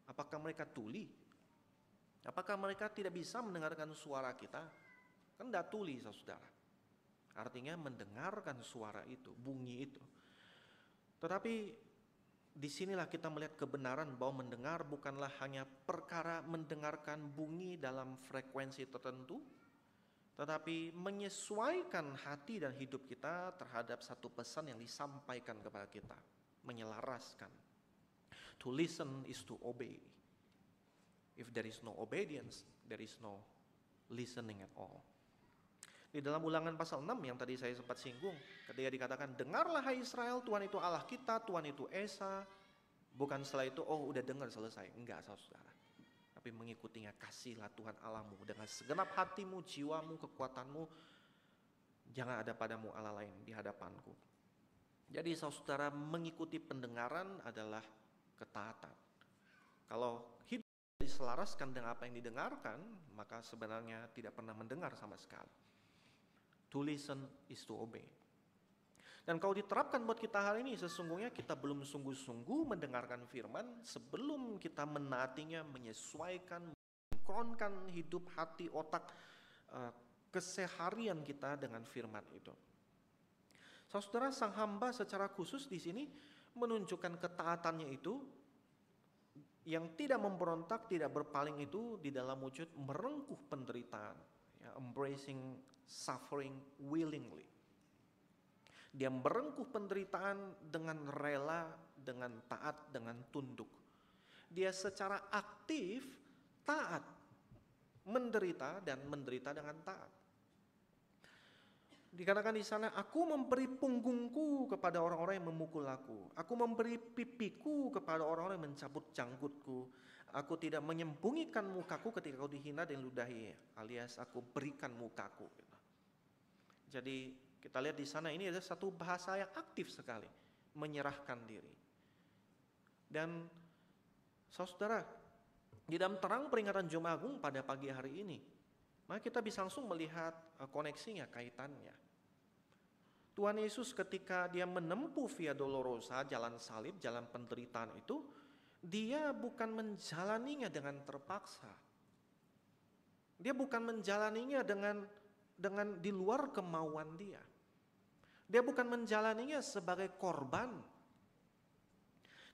Speaker 3: Apakah mereka tuli? Apakah mereka tidak bisa mendengarkan suara kita? Kan enggak tuli saudara. Artinya mendengarkan suara itu, bunyi itu. Tetapi disinilah kita melihat kebenaran bahwa mendengar bukanlah hanya perkara mendengarkan bunyi dalam frekuensi tertentu, tetapi menyesuaikan hati dan hidup kita terhadap satu pesan yang disampaikan kepada kita, menyelaraskan. To listen is to obey. If there is no obedience, there is no listening at all. Di dalam Ulangan pasal 6 yang tadi saya sempat singgung, ketika dikatakan, dengarlah hai Israel, Tuhan itu Allah kita, Tuhan itu Esa. Bukan setelah itu, oh udah dengar selesai. Enggak saudara. Tapi mengikutinya, kasihlah Tuhan Allahmu dengan segenap hatimu, jiwamu, kekuatanmu. Jangan ada padamu Allah lain di hadapanku. Jadi saudara, mengikuti pendengaran adalah ketaatan. Kalau hidup diselaraskan dengan apa yang didengarkan, maka sebenarnya tidak pernah mendengar sama sekali. To listen is to obey. Dan kalau diterapkan buat kita hari ini, sesungguhnya kita belum sungguh-sungguh mendengarkan firman sebelum kita menaatinya, menyesuaikan, mensinkronkan hidup, hati, otak, keseharian kita dengan firman itu. Saudara, sang hamba secara khusus di sini menunjukkan ketaatannya itu yang tidak memberontak, tidak berpaling itu di dalam wujud merengkuh penderitaan, ya, embracing suffering willingly. Dia merengkuh penderitaan dengan rela, dengan taat, dengan tunduk. Dia secara aktif taat, menderita dan menderita dengan taat. Dikatakan di sana, aku memberi punggungku kepada orang-orang yang memukul aku. Aku memberi pipiku kepada orang-orang yang mencabut janggutku. Aku tidak menyembunyikan mukaku ketika kau dihina dan ludahi, alias aku berikan mukaku. Jadi kita lihat di sana ini ada satu bahasa yang aktif sekali, menyerahkan diri. Dan saudara, di dalam terang peringatan Jumat Agung pada pagi hari ini, Maka kita bisa langsung melihat koneksinya, kaitannya. Tuhan Yesus ketika dia menempuh Via Dolorosa, jalan salib, jalan penderitaan itu, dia bukan menjalaninya dengan terpaksa. Dia bukan menjalaninya dengan di luar kemauan dia. Dia bukan menjalaninya sebagai korban.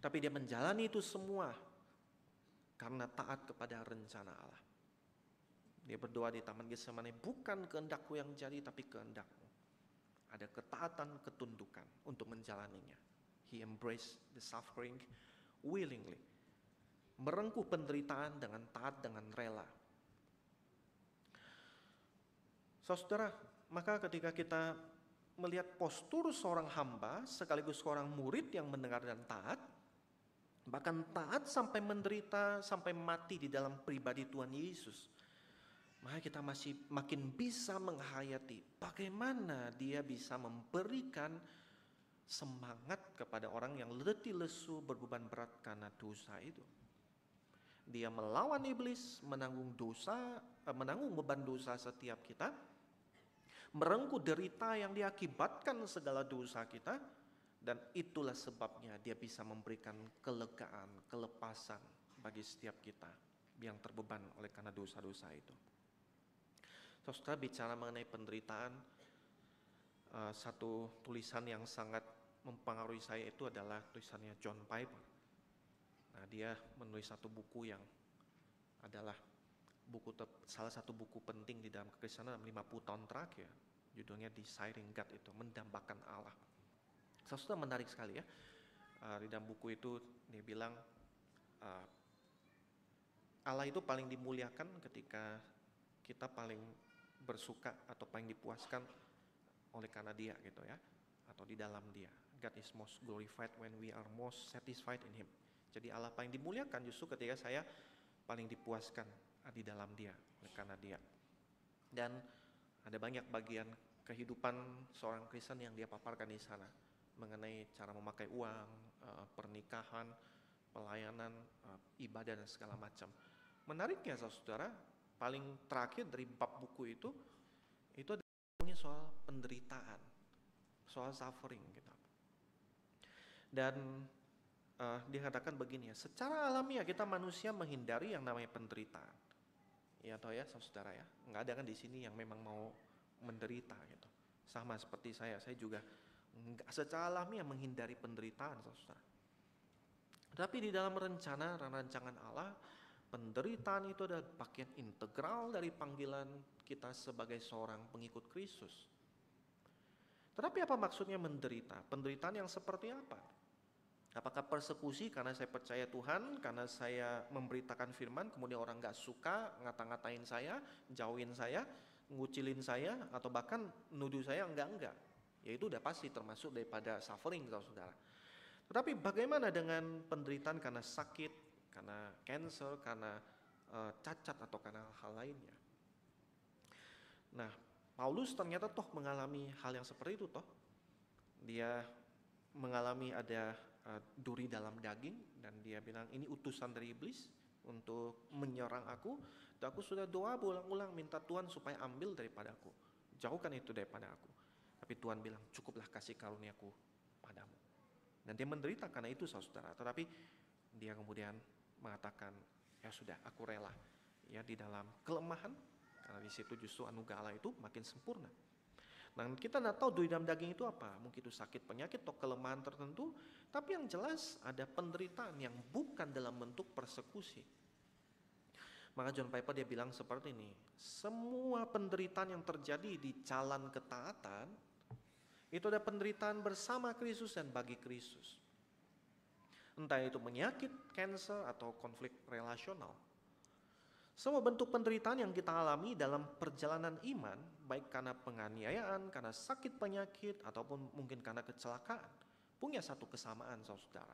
Speaker 3: Tapi dia menjalani itu semua karena taat kepada rencana Allah. Dia berdoa di Taman Getsemani, bukan kehendakku yang jadi, tapi kehendakmu. Ada ketaatan, ketundukan untuk menjalaninya. He embraced the suffering willingly. Merengkuh penderitaan dengan taat, dengan rela. Saudara, maka ketika kita melihat postur seorang hamba sekaligus seorang murid yang mendengar dan taat, bahkan taat sampai menderita, sampai mati di dalam pribadi Tuhan Yesus, maka kita masih makin bisa menghayati bagaimana dia bisa memberikan semangat kepada orang yang letih lesu berbeban berat karena dosa itu. Dia melawan iblis, menanggung beban dosa setiap kita, merengkuh derita yang diakibatkan segala dosa kita, dan itulah sebabnya dia bisa memberikan kelegaan, kelepasan bagi setiap kita yang terbeban oleh karena dosa-dosa itu. Saudara, bicara mengenai penderitaan, satu tulisan yang sangat mempengaruhi saya itu adalah tulisannya John Piper. Nah, dia menulis satu buku yang adalah salah satu buku penting di dalam kekristenan 50 tahun terakhir. Judulnya Desiring God, itu mendambakan Allah. Saudara, menarik sekali ya. Di dalam buku itu dia bilang Allah itu paling dimuliakan ketika kita paling bersuka atau paling dipuaskan oleh karena dia gitu ya, atau di dalam dia. God is most glorified when we are most satisfied in Him. Jadi Allah paling dimuliakan justru ketika saya paling dipuaskan di dalam dia, oleh karena dia. Dan ada banyak bagian kehidupan seorang Kristen yang dia paparkan di sana mengenai cara memakai uang, pernikahan, pelayanan, ibadah dan segala macam. Menariknya saudara, paling terakhir dari bab buku itu adalah soal penderitaan, soal suffering gitu. Dan dikatakan begini ya, secara alamiah kita manusia menghindari yang namanya penderitaan. Ya toh ya saudara ya, nggak ada kan di sini yang memang mau menderita gitu. Sama seperti saya juga secara alamiah menghindari penderitaan saudara. Tapi di dalam rancangan Allah, penderitaan itu adalah bagian integral dari panggilan kita sebagai seorang pengikut Kristus. Tetapi apa maksudnya menderita? Penderitaan yang seperti apa? Apakah persekusi karena saya percaya Tuhan, karena saya memberitakan firman, kemudian orang gak suka, ngata-ngatain saya, jauhin saya, ngucilin saya, atau bahkan nuduh saya? Enggak. Ya itu udah pasti termasuk daripada suffering, saudara. Tetapi bagaimana dengan penderitaan karena sakit, karena cancer, karena cacat, atau karena hal lainnya? Nah, Paulus ternyata toh mengalami hal yang seperti itu toh. Dia mengalami ada duri dalam daging, dan dia bilang ini utusan dari iblis untuk menyerang aku. Dan aku sudah doa berulang-ulang minta Tuhan supaya ambil daripada aku, jauhkan itu daripada aku. Tapi Tuhan bilang cukuplah kasih karuniaku padamu. Dan dia menderita karena itu saudara. Tetapi dia kemudian mengatakan ya sudah, aku rela ya di dalam kelemahan, karena di situ justru anugerah Allah itu makin sempurna. Nah, kita tidak tahu duri dalam daging itu apa, mungkin itu sakit, penyakit, atau kelemahan tertentu, tapi yang jelas ada penderitaan yang bukan dalam bentuk persekusi. Maka John Piper dia bilang seperti ini, semua penderitaan yang terjadi di jalan ketaatan, itu ada penderitaan bersama Kristus dan bagi Kristus. Entah itu penyakit, cancer, atau konflik relasional. Semua bentuk penderitaan yang kita alami dalam perjalanan iman, baik karena penganiayaan, karena sakit penyakit, ataupun mungkin karena kecelakaan, punya satu kesamaan saudara.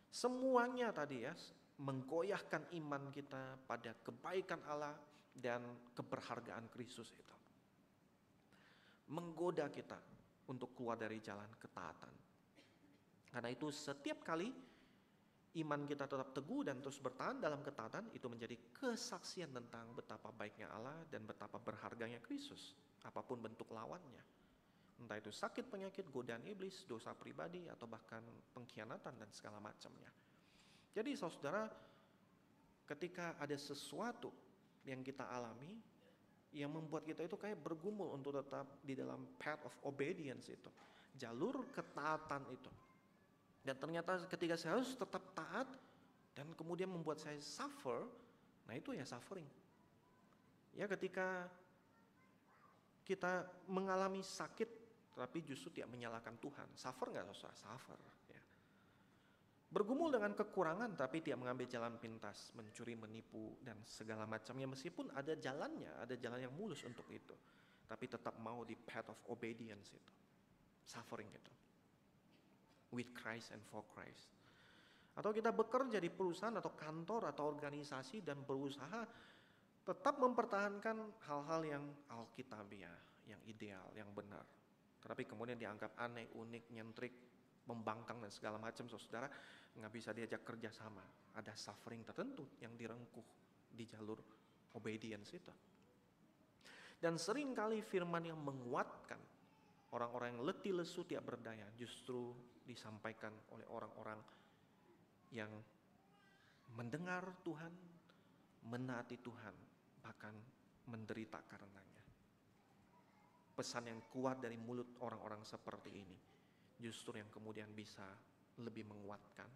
Speaker 3: Semuanya tadi ya, menggoyahkan iman kita pada kebaikan Allah dan keberhargaan Kristus itu. Menggoda kita untuk keluar dari jalan ketaatan. Karena itu setiap kali iman kita tetap teguh dan terus bertahan dalam ketaatan, itu menjadi kesaksian tentang betapa baiknya Allah dan betapa berharganya Kristus, apapun bentuk lawannya. Entah itu sakit, penyakit, godaan iblis, dosa pribadi, atau bahkan pengkhianatan dan segala macamnya. Jadi saudara, ketika ada sesuatu yang kita alami, yang membuat kita itu kayak bergumul untuk tetap di dalam path of obedience itu, jalur ketaatan itu. Dan ternyata ketika saya harus tetap taat dan kemudian membuat saya suffer, nah itu ya suffering. Ya, ketika kita mengalami sakit tapi justru tidak menyalahkan Tuhan, suffer nggak saudara? Suffer. Ya. Bergumul dengan kekurangan tapi tidak mengambil jalan pintas, mencuri, menipu dan segala macamnya, meskipun ada jalannya, ada jalan yang mulus untuk itu, tapi tetap mau di path of obedience itu, suffering itu. With Christ and for Christ. Atau kita bekerja di perusahaan atau kantor atau organisasi dan berusaha tetap mempertahankan hal-hal yang alkitabiah, yang ideal, yang benar. Tetapi kemudian dianggap aneh, unik, nyentrik, membangkang dan segala macam, saudara, nggak bisa diajak kerja sama. Ada suffering tertentu yang direngkuh di jalur obedience itu. Dan seringkali firman yang menguatkan orang-orang yang letih lesu tidak berdaya justru disampaikan oleh orang-orang yang mendengar Tuhan, menaati Tuhan, bahkan menderita karenanya. Pesan yang kuat dari mulut orang-orang seperti ini justru yang kemudian bisa lebih menguatkan.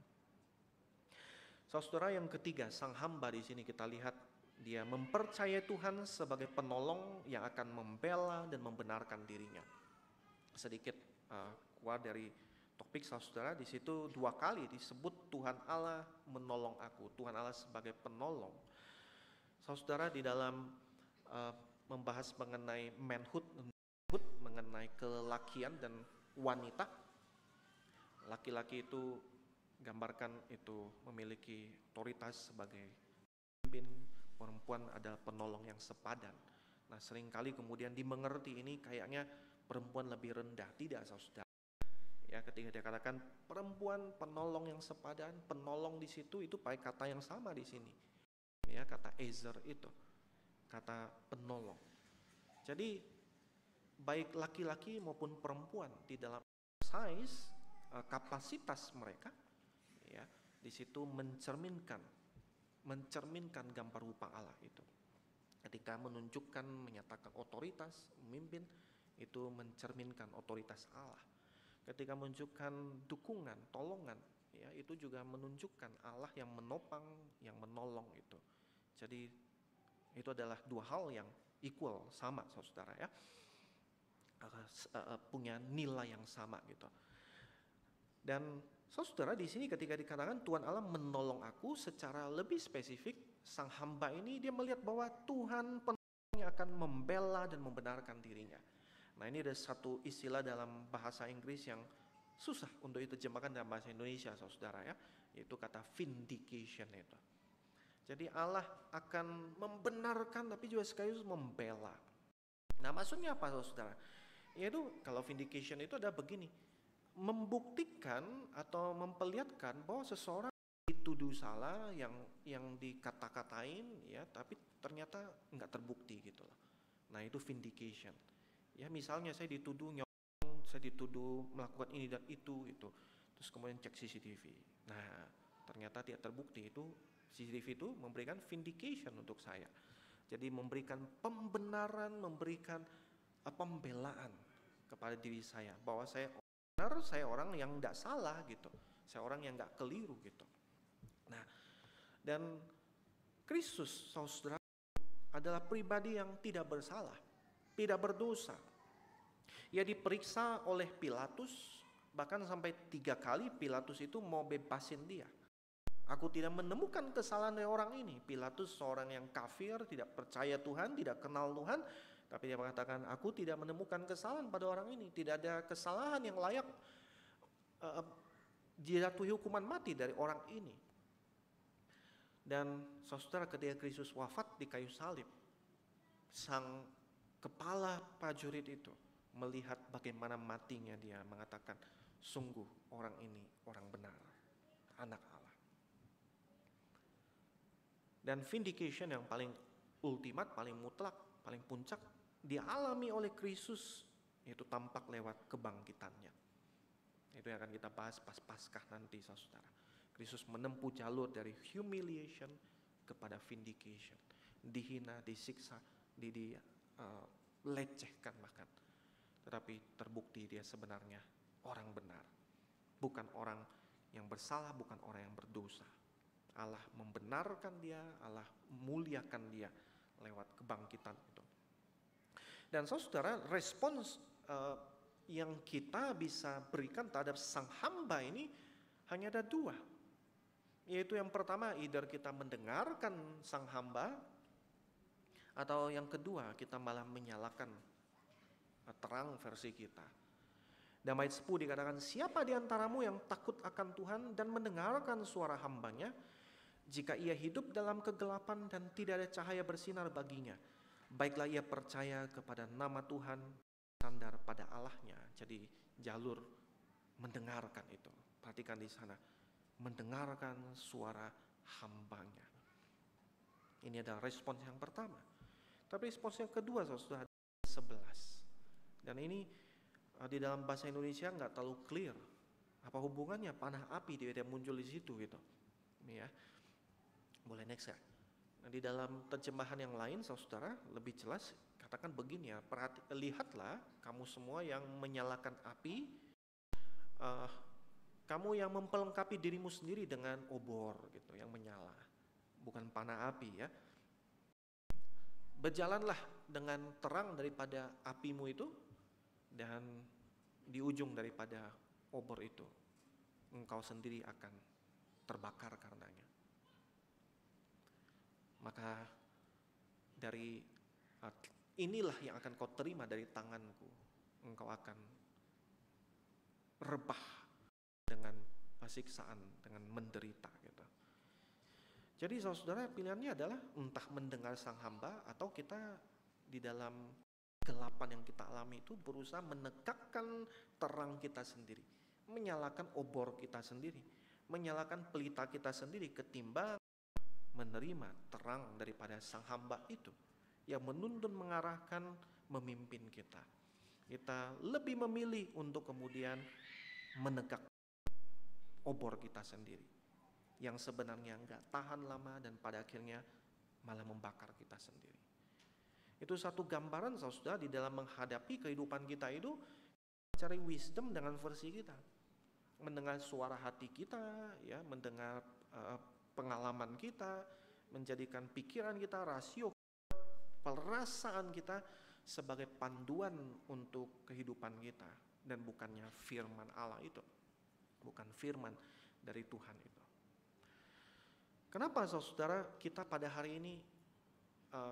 Speaker 3: Saudara, yang ketiga, sang hamba di sini kita lihat dia mempercayai Tuhan sebagai penolong yang akan membela dan membenarkan dirinya. Sedikit keluar dari topik saudara, di situ 2 kali disebut Tuhan Allah menolong aku, Tuhan Allah sebagai penolong. Saudara, di dalam membahas mengenai manhood, mengenai kelakian dan wanita, laki-laki itu gambarkan itu memiliki otoritas sebagai pemimpin, perempuan adalah penolong yang sepadan. Nah, seringkali kemudian dimengerti ini kayaknya perempuan lebih rendah. Tidak, saudara. Ya, ketika dikatakan perempuan penolong yang sepadan, penolong di situ itu pakai kata yang sama di sini. Ya, kata ezer itu, kata penolong. Jadi baik laki-laki maupun perempuan di dalam size, kapasitas mereka, ya, di situ mencerminkan gambar rupa Allah itu. Ketika menunjukkan, menyatakan otoritas, memimpin, itu mencerminkan otoritas Allah. Ketika menunjukkan dukungan, tolongan, ya, itu juga menunjukkan Allah yang menopang, yang menolong itu. Jadi itu adalah 2 hal yang equal, sama saudara, ya, punya nilai yang sama gitu. Dan saudara, di sini ketika dikatakan Tuhan Allah menolong aku, secara lebih spesifik sang hamba ini dia melihat bahwa Tuhan penolongnya akan membela dan membenarkan dirinya. Nah, ini ada satu istilah dalam bahasa Inggris yang susah untuk diterjemahkan dalam bahasa Indonesia, saudara, ya, yaitu kata vindication itu. Jadi Allah akan membenarkan tapi juga sekaligus membela. Nah, maksudnya apa, saudara? Yaitu kalau vindication itu ada begini, membuktikan atau memperlihatkan bahwa seseorang dituduh salah, yang dikata-katain, ya, tapi ternyata nggak terbukti gitu loh. Nah, itu vindication. Ya, misalnya saya dituduh nyolong, saya dituduh melakukan ini dan itu, terus kemudian cek CCTV. Nah, ternyata tidak terbukti. Itu CCTV itu memberikan vindication untuk saya. Jadi memberikan pembenaran, memberikan pembelaan kepada diri saya bahwa saya benar, saya orang yang tidak salah gitu, saya orang yang nggak keliru gitu. Nah, dan Kristus, saudara, adalah pribadi yang tidak bersalah, tidak berdosa. Ia diperiksa oleh Pilatus, bahkan sampai 3 kali Pilatus itu mau bebasin dia. Aku tidak menemukan kesalahan dari orang ini. Pilatus seorang yang kafir, tidak percaya Tuhan, tidak kenal Tuhan, tapi dia mengatakan, aku tidak menemukan kesalahan pada orang ini. Tidak ada kesalahan yang layak dijatuhi hukuman mati dari orang ini. Dan saudara, ketika Kristus wafat di kayu salib, sang kepala prajurit itu melihat bagaimana matinya, dia mengatakan, sungguh orang ini orang benar, anak Allah. Dan vindication yang paling ultimat, paling mutlak, paling puncak dialami oleh Kristus, yaitu tampak lewat kebangkitannya. Itu yang akan kita bahas pas Paskah nanti, saudara. Kristus menempuh jalur dari humiliation kepada vindication, dihina, disiksa, lecehkan bahkan, tetapi terbukti dia sebenarnya orang benar, bukan orang yang bersalah, bukan orang yang berdosa. Allah membenarkan dia, Allah muliakan dia lewat kebangkitan itu. Dan saudara, respons yang kita bisa berikan terhadap sang hamba ini hanya ada dua. Yaitu yang pertama, either kita mendengarkan sang hamba, atau yang kedua, kita malah menyalakan terang versi kita. Dan ayat 10 dikatakan, siapa di antaramu yang takut akan Tuhan dan mendengarkan suara hambanya, jika ia hidup dalam kegelapan dan tidak ada cahaya bersinar baginya, baiklah ia percaya kepada nama Tuhan, sandar pada Allahnya. Jadi jalur mendengarkan itu. Perhatikan di sana, mendengarkan suara hambanya. Ini adalah respons yang pertama. Tapi respons yang kedua, saudara, 11. Dan ini di dalam bahasa Indonesia nggak terlalu clear. Apa hubungannya panah api dia muncul di situ gitu. Ini ya. Boleh next ya. Nah, di dalam terjemahan yang lain, saudara, lebih jelas katakan begini ya. Lihatlah kamu semua yang menyalakan api, kamu yang mempelengkapi dirimu sendiri dengan obor gitu yang menyala, bukan panah api ya. Berjalanlah dengan terang daripada apimu itu, dan di ujung daripada obor itu engkau sendiri akan terbakar karenanya. Maka dari inilah yang akan kau terima dari tanganku, engkau akan rebah dengan siksaan, dengan menderita gitu. Jadi saudara, pilihannya adalah entah mendengar sang hamba, atau kita di dalam kegelapan yang kita alami itu berusaha menegakkan terang kita sendiri, menyalakan obor kita sendiri, menyalakan pelita kita sendiri, ketimbang menerima terang daripada sang hamba itu yang menuntun, mengarahkan, memimpin kita. Kita lebih memilih untuk kemudian menegakkan obor kita sendiri yang sebenarnya enggak tahan lama dan pada akhirnya malah membakar kita sendiri. Itu satu gambaran, saudara, di dalam menghadapi kehidupan kita itu, cari wisdom dengan versi kita, mendengar suara hati kita, ya, mendengar pengalaman kita, menjadikan pikiran kita, rasio, perasaan kita sebagai panduan untuk kehidupan kita, dan bukannya firman Allah itu, bukan firman dari Tuhan itu. Kenapa saudara kita pada hari ini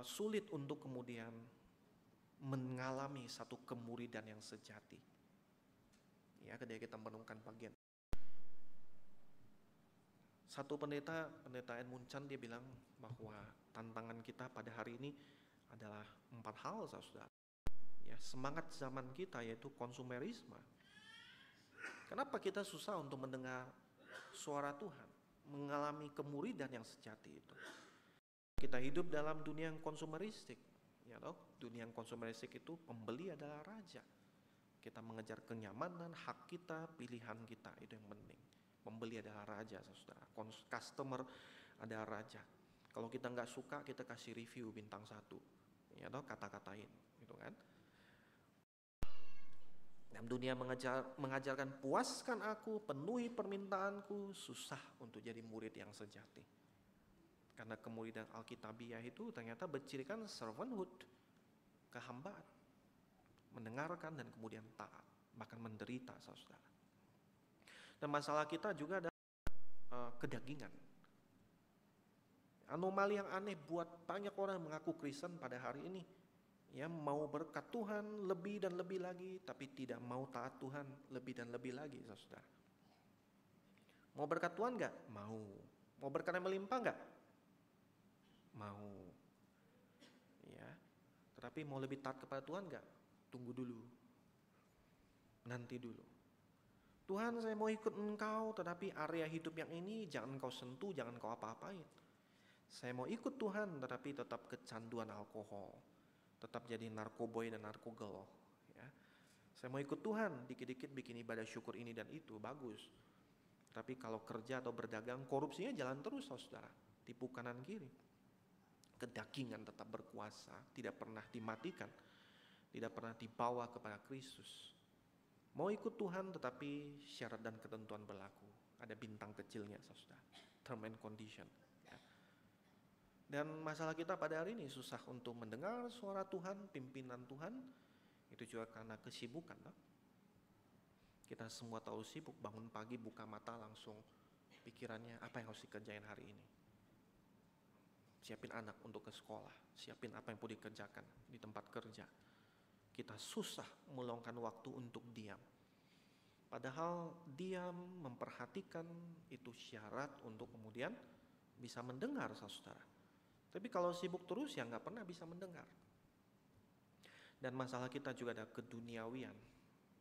Speaker 3: sulit untuk kemudian mengalami satu kemuridan yang sejati? Ya, ketika kita menemukan bagian. Satu pendeta Edmund Chan, dia bilang bahwa tantangan kita pada hari ini adalah 4 hal, saudara. Ya, semangat zaman kita yaitu konsumerisme. Kenapa kita susah untuk mendengar suara Tuhan, mengalami kemuridan yang sejati itu? Kita hidup dalam dunia yang konsumeristik, ya toh? Dunia yang konsumeristik itu pembeli adalah raja. Kita mengejar kenyamanan, hak kita, pilihan kita, itu yang penting. Pembeli adalah raja, saudara. Customer adalah raja. Kalau kita nggak suka, kita kasih review bintang 1, ya toh, kata-katain, gitu kan? Dalam dunia mengajarkan puaskan aku, penuhi permintaanku, susah untuk jadi murid yang sejati. Karena kemuridan Alkitabiah itu ternyata bercirikan servanthood, kehambaan, mendengarkan dan kemudian taat, bahkan menderita, saudara. Dan masalah kita juga ada kedagingan. Anomali yang aneh buat banyak orang yang mengaku Kristen pada hari ini. Ya, mau berkat Tuhan lebih dan lebih lagi, tapi tidak mau taat Tuhan lebih dan lebih lagi, saudara. Mau berkat Tuhan enggak? Mau. Mau berkat yang melimpah enggak? Mau. Ya. Tetapi mau lebih taat kepada Tuhan enggak? Tunggu dulu. Nanti dulu. Tuhan, saya mau ikut engkau, tetapi area hidup yang ini jangan engkau sentuh, jangan engkau apa-apain. Saya mau ikut Tuhan tetapi tetap kecanduan alkohol, tetap jadi narkoboy dan narkogel. Ya. Saya mau ikut Tuhan, dikit-dikit bikin ibadah syukur ini dan itu, bagus. Tapi kalau kerja atau berdagang, korupsinya jalan terus, saudara. Tipu kanan kiri. Kedagingan tetap berkuasa, tidak pernah dimatikan, tidak pernah dibawa kepada Kristus. Mau ikut Tuhan tetapi syarat dan ketentuan berlaku. Ada bintang kecilnya, saudara. Term and condition. Ya. Dan masalah kita pada hari ini susah untuk mendengar suara Tuhan, pimpinan Tuhan. Itu juga karena kesibukan. Kita semua tahu sibuk, bangun pagi buka mata langsung pikirannya apa yang harus dikerjain hari ini. Siapin anak untuk ke sekolah, siapin apa yang perlu dikerjakan di tempat kerja. Kita susah meluangkan waktu untuk diam. Padahal diam, memperhatikan itu syarat untuk kemudian bisa mendengar, saudara. Tapi kalau sibuk terus ya nggak pernah bisa mendengar. Dan masalah kita juga ada keduniawian.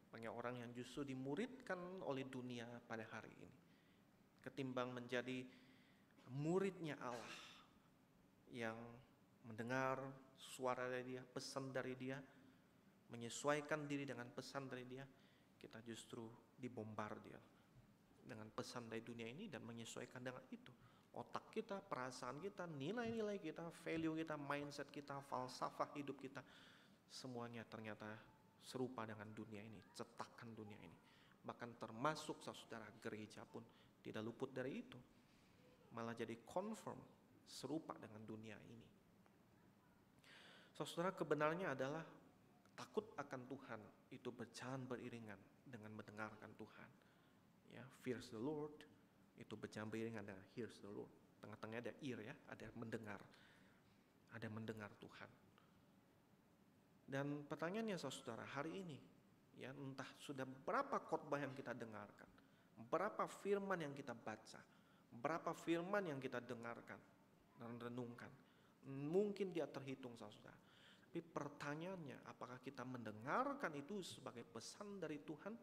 Speaker 3: Banyak orang yang justru dimuridkan oleh dunia pada hari ini. Ketimbang menjadi muridnya Allah yang mendengar suara dari Dia, pesan dari Dia, menyesuaikan diri dengan pesan dari Dia, kita justru dibombardir dengan pesan dari dunia ini dan menyesuaikan dengan itu. Otak kita, perasaan kita, nilai-nilai kita, value kita, mindset kita, falsafah hidup kita, semuanya ternyata serupa dengan dunia ini, cetakan dunia ini. Bahkan termasuk saudara gereja pun tidak luput dari itu. Malah jadi confirm, serupa dengan dunia ini. Saudara, kebenarannya adalah takut akan Tuhan itu berjalan beriringan dengan mendengarkan Tuhan. Ya, fears the Lord itu berjalan beriringan dengan hears the Lord. Tengah-tengahnya ada ear ya, ada mendengar. Ada mendengar Tuhan. Dan pertanyaannya saudara, hari ini ya entah sudah berapa khotbah yang kita dengarkan, berapa firman yang kita baca, berapa firman yang kita dengarkan dan renungkan. Mungkin dia terhitung saudara. Tapi pertanyaannya, apakah kita mendengarkan itu sebagai pesan dari Tuhan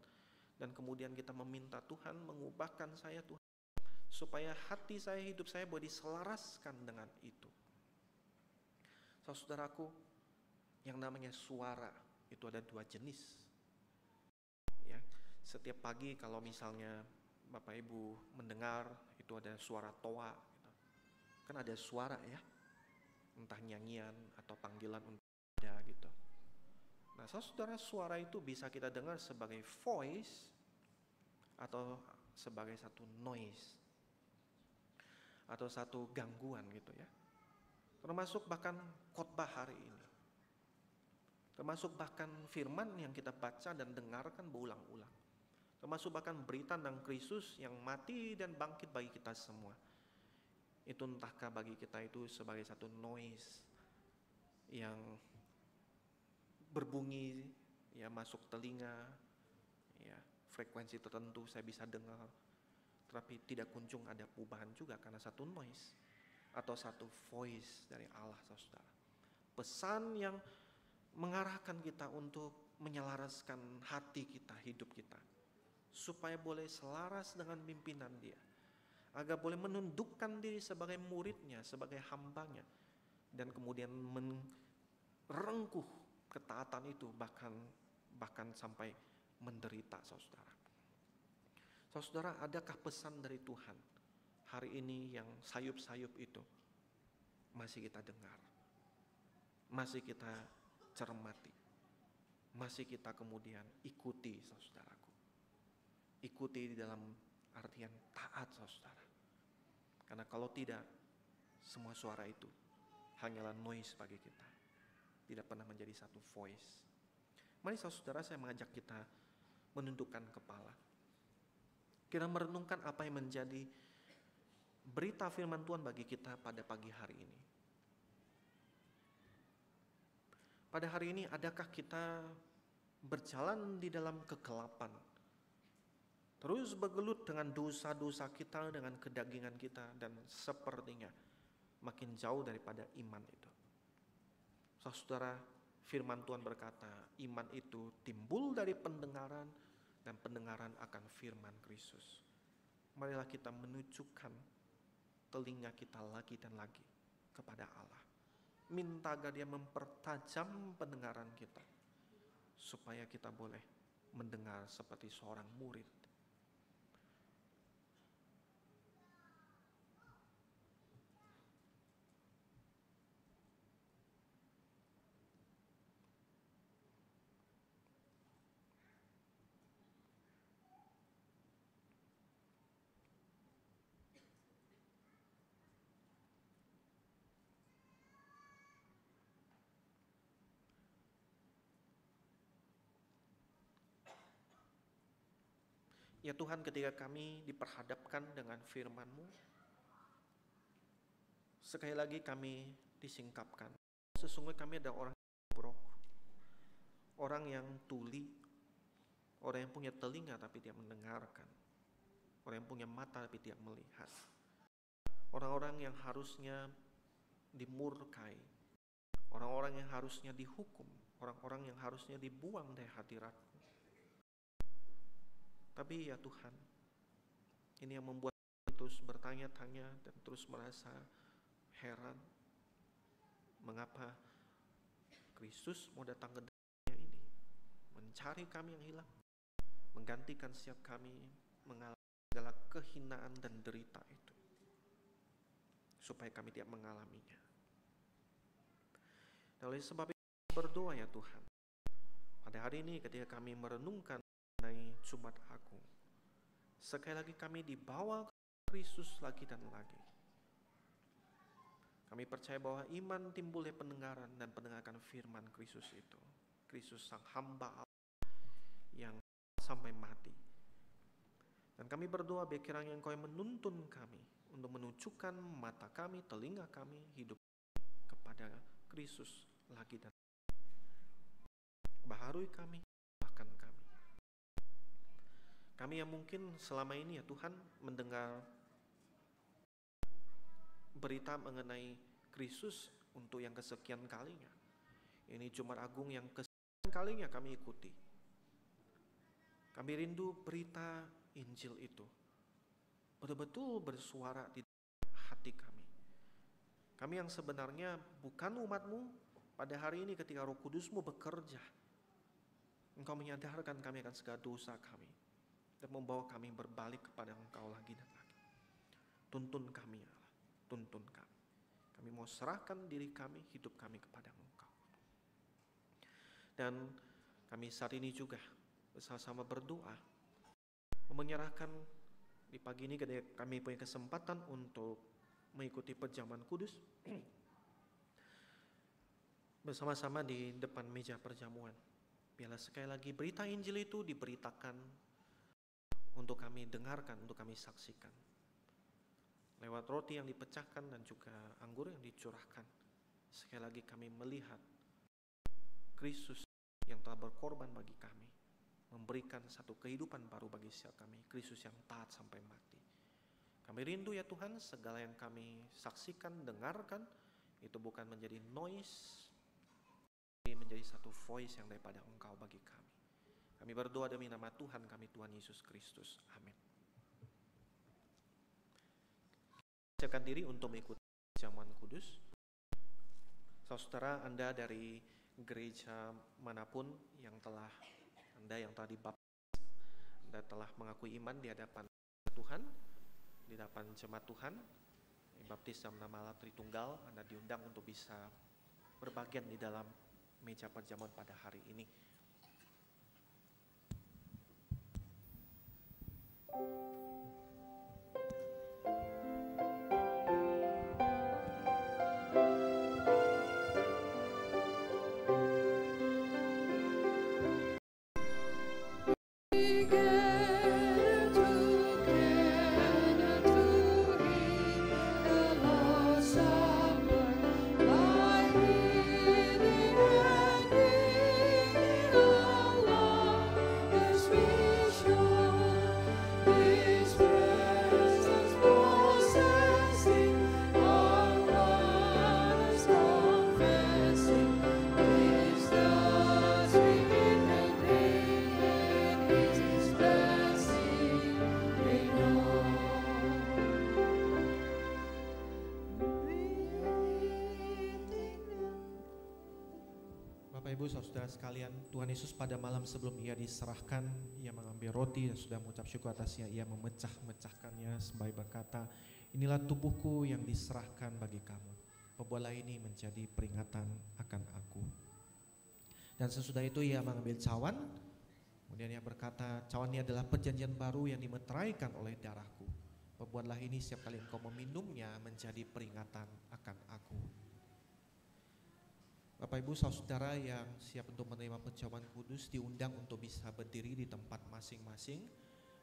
Speaker 3: dan kemudian kita meminta Tuhan mengubahkan saya Tuhan supaya hati saya, hidup saya boleh diselaraskan dengan itu. Saudaraku, yang namanya suara itu ada dua jenis. Ya, setiap pagi kalau misalnya Bapak Ibu mendengar itu ada suara toa, gitu. Kan ada suara ya, entah nyanyian atau panggilan untuk ada gitu. Nah, saudara, suara itu bisa kita dengar sebagai voice atau sebagai satu noise atau satu gangguan gitu ya. Termasuk bahkan khotbah hari ini. Termasuk bahkan firman yang kita baca dan dengarkan berulang-ulang. Termasuk bahkan berita tentang Kristus yang mati dan bangkit bagi kita semua. Itu entahkah bagi kita itu sebagai satu noise yang berbunyi ya masuk telinga, ya frekuensi tertentu saya bisa dengar, tapi tidak kunjung ada perubahan juga karena satu noise atau satu voice dari Allah, saudara. Pesan yang mengarahkan kita untuk menyelaraskan hati kita, hidup kita, supaya boleh selaras dengan pimpinan Dia, agar boleh menundukkan diri sebagai muridnya, sebagai hambanya, dan kemudian merengkuh ketaatan itu bahkan sampai menderita, saudara. Saudara, adakah pesan dari Tuhan hari ini yang sayup-sayup itu masih kita dengar, masih kita cermati, masih kita kemudian ikuti, saudaraku. Ikuti di dalam artian taat, saudara. Karena kalau tidak, semua suara itu hanyalah noise bagi kita, tidak pernah menjadi satu voice. Mari saudara, saya mengajak kita menundukkan kepala. Kita merenungkan apa yang menjadi berita firman Tuhan bagi kita pada pagi hari ini. Pada hari ini, adakah kita berjalan di dalam kegelapan, terus bergelut dengan dosa-dosa kita, dengan kedagingan kita, dan sepertinya makin jauh daripada iman itu? Saudara, firman Tuhan berkata, iman itu timbul dari pendengaran, dan pendengaran akan firman Kristus. Marilah kita menunjukkan telinga kita lagi dan lagi kepada Allah. Minta agar Dia mempertajam pendengaran kita, supaya kita boleh mendengar seperti seorang murid. Ya Tuhan, ketika kami diperhadapkan dengan firman-Mu, sekali lagi kami disingkapkan. Sesungguhnya kami adalah orang yang bobrok, orang yang tuli, orang yang punya telinga tapi tidak mendengarkan, orang yang punya mata tapi tidak melihat, orang-orang yang harusnya dimurkai, orang-orang yang harusnya dihukum, orang-orang yang harusnya dibuang dari hadirat-Mu. Tapi ya Tuhan, ini yang membuat kami terus bertanya-tanya dan terus merasa heran, mengapa Kristus mau datang ke dunia ini, mencari kami yang hilang, menggantikan setiap kami mengalami segala kehinaan dan derita itu, supaya kami tidak mengalaminya. Dan oleh sebab itu berdoa ya Tuhan, pada hari ini ketika kami merenungkan mengenai Jumat Agung, sekali lagi kami dibawa ke Kristus lagi dan lagi. Kami percaya bahwa iman timbul dari pendengaran dan pendengarkan firman Kristus itu. Kristus sang hamba Allah yang sampai mati. Dan kami berdoa biar kiranya Engkau yang menuntun kami untuk menunjukkan mata kami, telinga kami, hidup kepada Kristus lagi dan lagi. Baharui kami, bahkan kami. Kami yang mungkin selama ini ya Tuhan mendengar berita mengenai Kristus untuk yang kesekian kalinya. Ini Jumat Agung yang kesekian kalinya kami ikuti. Kami rindu berita Injil itu betul-betul bersuara di hati kami. Kami yang sebenarnya bukan umat-Mu, pada hari ini ketika Roh Kudus-Mu bekerja, Engkau menyadarkan kami akan segala dosa kami dan membawa kami berbalik kepada Engkau lagi dan lagi. Tuntun kami ya Allah, tuntun kami. Kami mau serahkan diri kami, hidup kami kepada Engkau. Dan kami saat ini juga bersama-sama berdoa, menyerahkan di pagi ini ketika kami punya kesempatan untuk mengikuti perjamuan kudus bersama-sama di depan meja perjamuan. Biarlah sekali lagi berita Injil itu diberitakan untuk kami dengarkan, untuk kami saksikan. Lewat roti yang dipecahkan dan juga anggur yang dicurahkan, sekali lagi kami melihat Kristus yang telah berkorban bagi kami, memberikan satu kehidupan baru bagi setiap kami, Kristus yang taat sampai mati. Kami rindu ya Tuhan, segala yang kami saksikan, dengarkan, itu bukan menjadi noise, tapi menjadi satu voice yang daripada Engkau bagi kami. Kami berdoa demi nama Tuhan kami, Tuhan Yesus Kristus. Amin. Siapkan diri untuk mengikuti perjamuan kudus. Saudara, Anda dari gereja manapun Anda yang telah dibaptis, Anda telah mengakui iman di hadapan Tuhan, di hadapan jemaat Tuhan, dibaptis dalam nama Allah Tritunggal, Anda diundang untuk bisa berbagian di dalam meja perjamuan pada hari ini.
Speaker 4: Like Bapak Ibu saudara sekalian, Tuhan Yesus pada malam sebelum ia diserahkan, ia mengambil roti dan sudah mengucap syukur atasnya, ia memecah-mecahkannya sambil berkata, inilah tubuhku yang diserahkan bagi kamu. Perbuatlah ini menjadi peringatan akan aku. Dan sesudah itu ia mengambil cawan, kemudian ia berkata, cawan ini adalah perjanjian baru yang dimeteraikan oleh darahku. Perbuatlah ini setiap kali engkau meminumnya menjadi peringatan akan aku. Bapak Ibu saudara yang siap untuk menerima perjamuan kudus diundang untuk bisa berdiri di tempat masing-masing,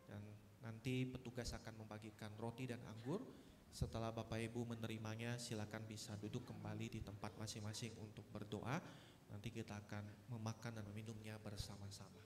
Speaker 4: dan nanti petugas akan membagikan roti dan anggur. Setelah Bapak Ibu menerimanya, silakan bisa duduk kembali di tempat masing-masing untuk berdoa. Nanti kita akan memakan dan meminumnya bersama-sama.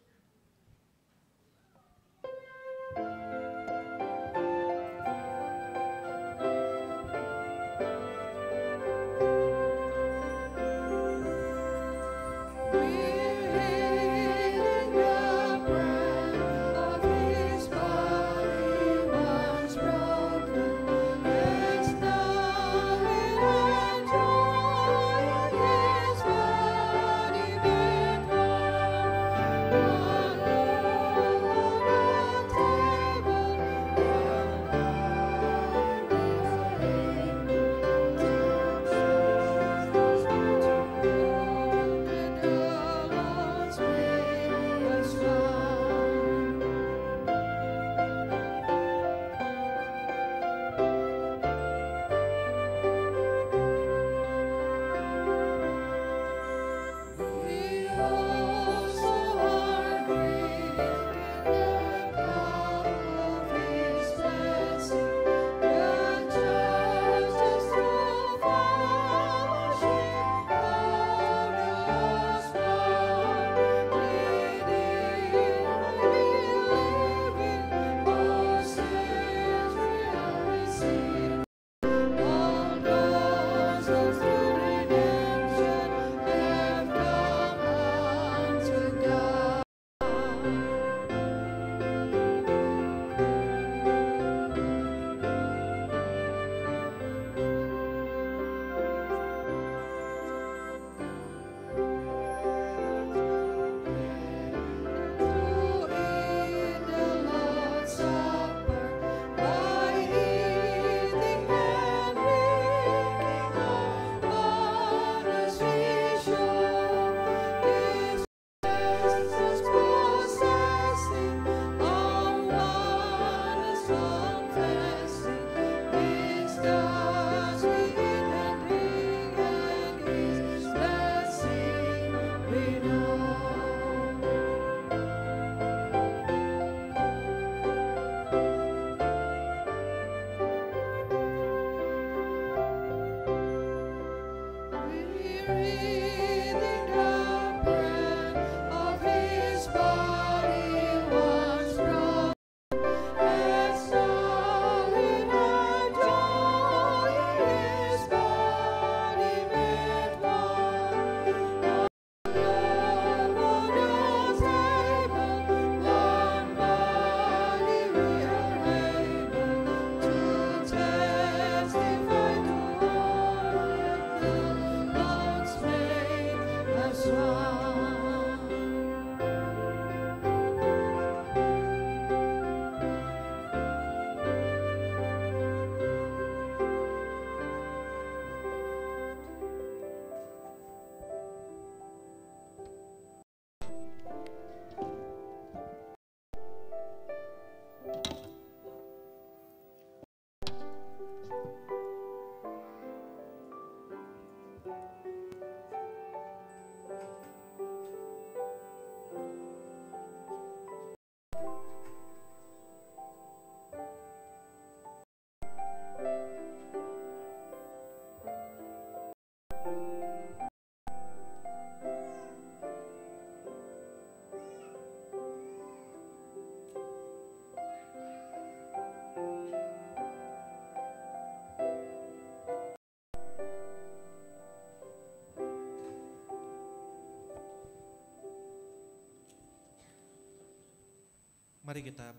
Speaker 4: Mari kita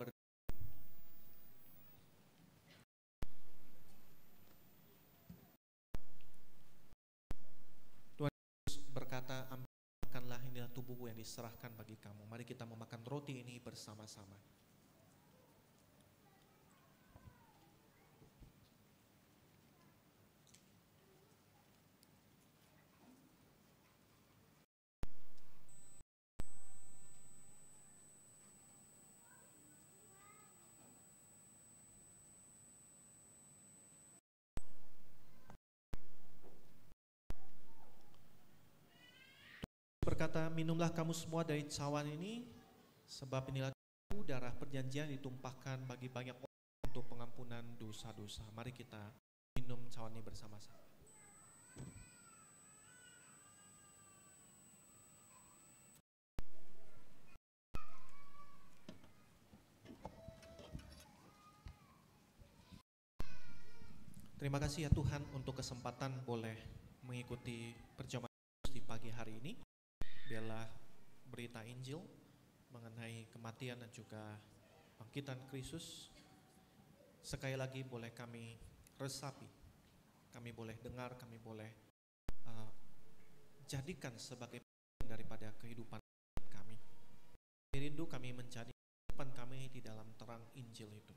Speaker 4: Tuhan Yesus berkata, ambilkanlah diserahkan bagi kamu. Mari kita memakan roti ini bersama-sama. Berkata, minumlah kamu semua dari cawan ini, sebab inilah tubuhku, darah perjanjian ditumpahkan bagi banyak orang untuk pengampunan dosa-dosa. Mari kita minum cawan ini bersama-sama. Terima kasih ya Tuhan untuk kesempatan boleh mengikuti perjamuan di pagi hari ini. Biarlah berita Injil mengenai kematian dan juga bangkitan Kristus sekali lagi boleh kami resapi, kami boleh dengar, kami boleh jadikan sebagai daripada kehidupan kami. Rindu kami mencari kehidupan kami di dalam terang Injil itu,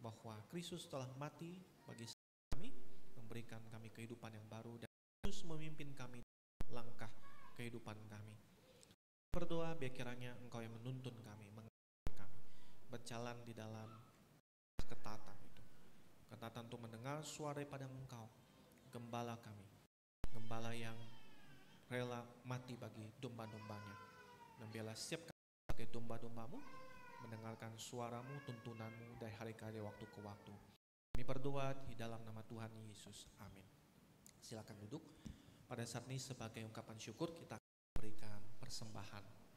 Speaker 4: bahwa Kristus telah mati bagi kami, memberikan kami kehidupan yang baru, dan Kristus memimpin kami langkah kehidupan kami. Berdoa biar kiranya Engkau yang menuntun kami, mengajarkan kami berjalan di dalam ketatan itu. Ketatan untuk mendengar suara daripada Engkau, gembala kami, gembala yang rela mati bagi domba-dombanya. Dan biarlah setiap kami sebagai domba-dombamu mendengarkan suaramu, tuntunanmu dari hari ke hari, waktu ke waktu. Kami berdoa di dalam nama Tuhan Yesus. Amin. Silakan duduk. Pada saat ini sebagai ungkapan syukur kita berikan persembahan.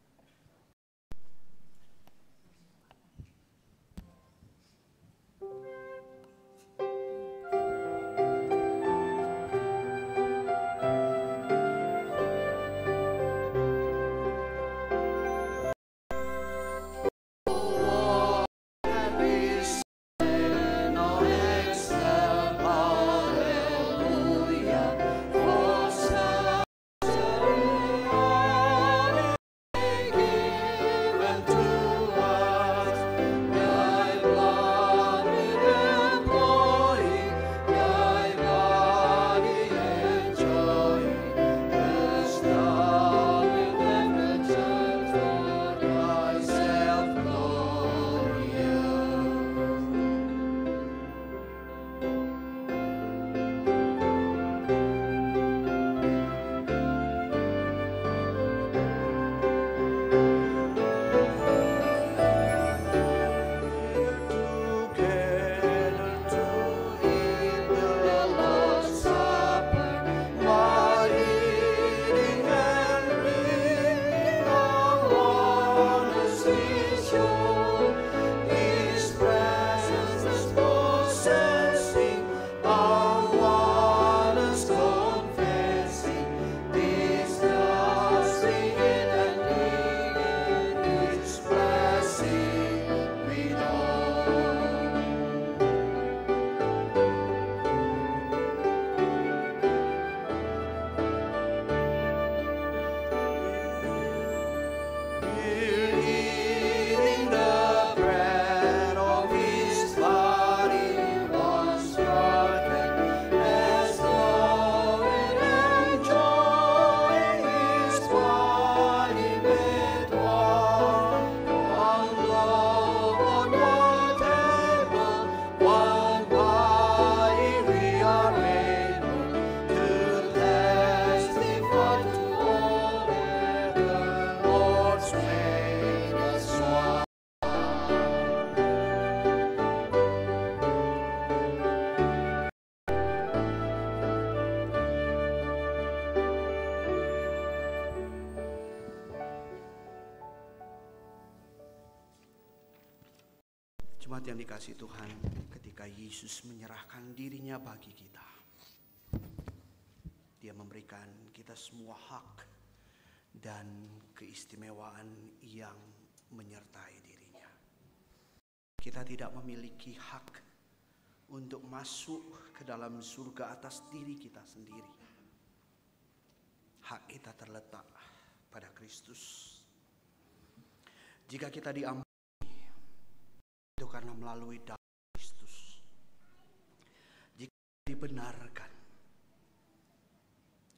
Speaker 1: Jemaat yang dikasihi Tuhan, ketika Yesus menyerahkan dirinya bagi kita, Dia memberikan kita semua hak dan keistimewaan yang menyertai dirinya. Kita tidak memiliki hak untuk masuk ke dalam surga atas diri kita sendiri. Hak kita terletak pada Kristus. Jika kita diampuni, itu karena melalui darah Kristus. Jika dibenarkan,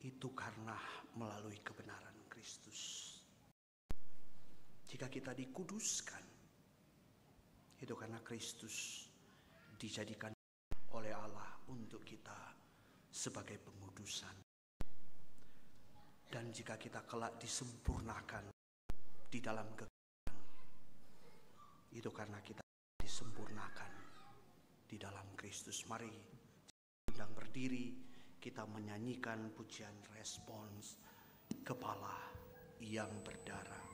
Speaker 1: itu karena melalui kebenaran Kristus. Jika kita dikuduskan, itu karena Kristus dijadikan oleh Allah untuk kita sebagai pengudusan. Dan jika kita kelak disempurnakan di dalam kekayaan, itu karena kita disempurnakan di dalam Kristus. Mari undang berdiri, kita menyanyikan pujian respons Kepala yang berdarah.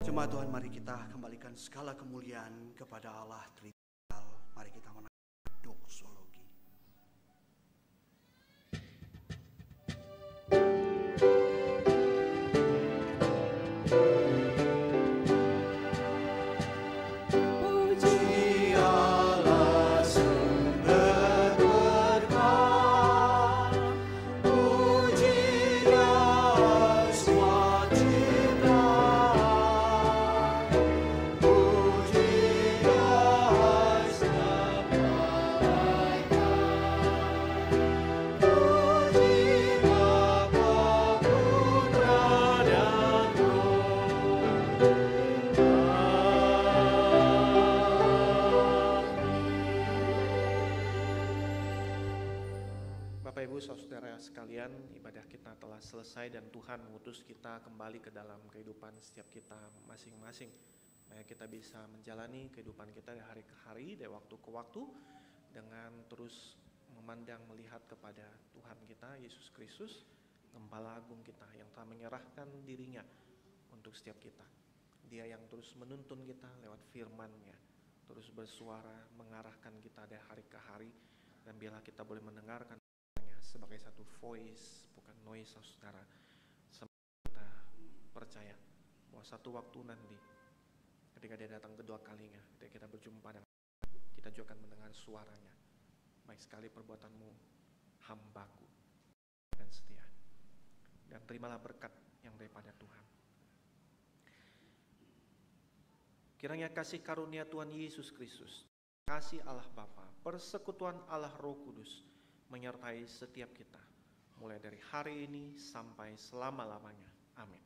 Speaker 1: Jemaat Tuhan, mari kita kembalikan segala kemuliaan kepada Allah Tritunggal. Mari kita menaikkan doksologi.
Speaker 3: Saudara sekalian, ibadah kita telah selesai dan Tuhan mengutus kita kembali ke dalam kehidupan setiap kita masing-masing. Supaya kita bisa menjalani kehidupan kita dari hari ke hari, dari waktu ke waktu, dengan terus memandang melihat kepada Tuhan kita Yesus Kristus, Gembala Agung kita yang telah menyerahkan dirinya untuk setiap kita. Dia yang terus menuntun kita lewat firman-Nya, terus bersuara mengarahkan kita dari hari ke hari, dan biarlah kita boleh mendengarkan suaranya sebagai satu voice, bukan noise, saudara. Kita percaya bahwa satu waktu nanti ketika dia datang kedua kalinya, ketika kita berjumpa dengan kita juga akan mendengar suaranya. Baik sekali perbuatanmu, hambaku, dan setia. Dan terimalah berkat yang daripada Tuhan. Kiranya kasih karunia Tuhan Yesus Kristus, kasih Allah Bapa, persekutuan Allah Roh Kudus menyertai setiap kita, mulai dari hari ini sampai selama-lamanya. Amin.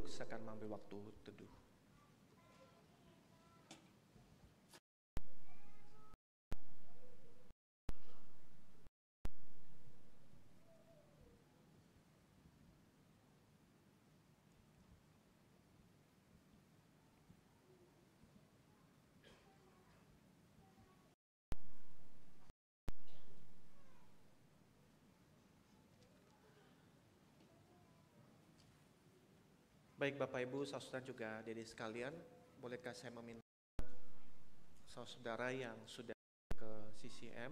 Speaker 3: Saya akan mengambil waktu teduh. Baik Bapak Ibu, saudara juga adik sekalian, bolehkah saya meminta saudara yang sudah ke CCM,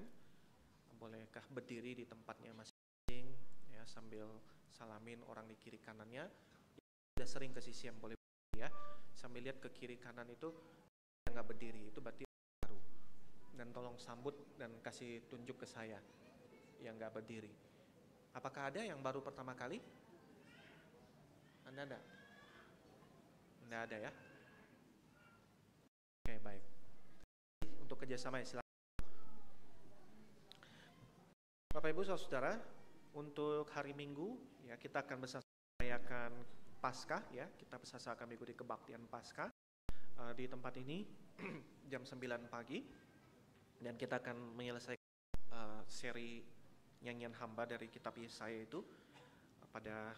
Speaker 3: bolehkah berdiri di tempatnya masing-masing ya, sambil salamin orang di kiri kanannya. Sudah sering ke CCM boleh berdiri ya, sambil lihat ke kiri kanan itu yang nggak berdiri, itu berarti baru. Dan tolong sambut dan kasih tunjuk ke saya yang nggak berdiri. Apakah ada yang baru pertama kali? Anda ada? Tidak ada ya? Oke, baik. Untuk kerjasama ya, silakan. Bapak Ibu saudara, untuk hari Minggu ya kita akan bersama merayakan Paskah ya. Kita bersama akan mengikuti kebaktian Paskah di tempat ini jam 9 pagi, dan kita akan menyelesaikan seri nyanyian hamba dari kitab Yesaya itu pada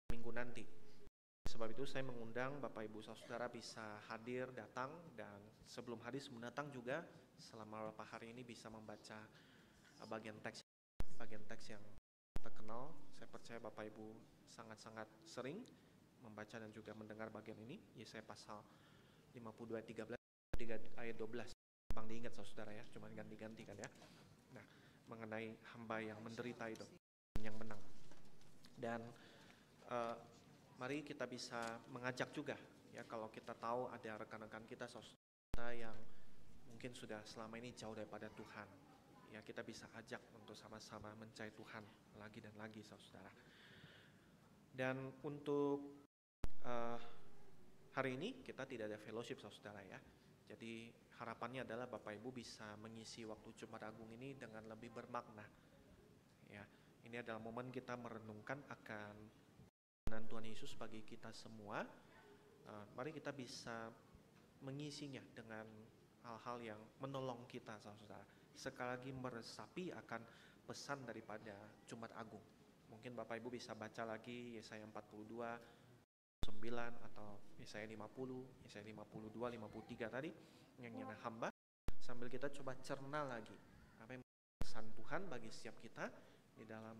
Speaker 3: minggu nanti. Sebab itu saya mengundang Bapak Ibu saudara bisa hadir, datang, dan sebelum hadis mendatang juga selama beberapa hari ini bisa membaca bagian teks yang terkenal. Saya percaya Bapak Ibu sangat-sangat sering membaca dan juga mendengar bagian ini. Yesaya pasal 52 ayat 13 ayat 12. Gampang diingat saudara ya, cuma ganti-ganti kan ya. Nah, mengenai hamba yang menderita itu, yang menang. Dan mari kita bisa mengajak juga ya, kalau kita tahu ada rekan-rekan kita saudara yang mungkin sudah selama ini jauh daripada Tuhan ya, kita bisa ajak untuk sama-sama mencari Tuhan lagi dan lagi saudara. Dan untuk hari ini kita tidak ada fellowship saudara ya, jadi harapannya adalah Bapak Ibu bisa mengisi waktu Jumat Agung ini dengan lebih bermakna ya. Ini adalah momen kita merenungkan akan Tuhan Yesus bagi kita semua. Mari kita bisa mengisinya dengan hal-hal yang menolong kita saudara. Sekali lagi meresapi akan pesan daripada Jumat Agung. Mungkin Bapak Ibu bisa baca lagi Yesaya 42, 9 atau Yesaya 50, Yesaya 52, 53 tadi nyanyian hamba, sambil kita coba cerna lagi apa yang pesan Tuhan bagi setiap kita di dalam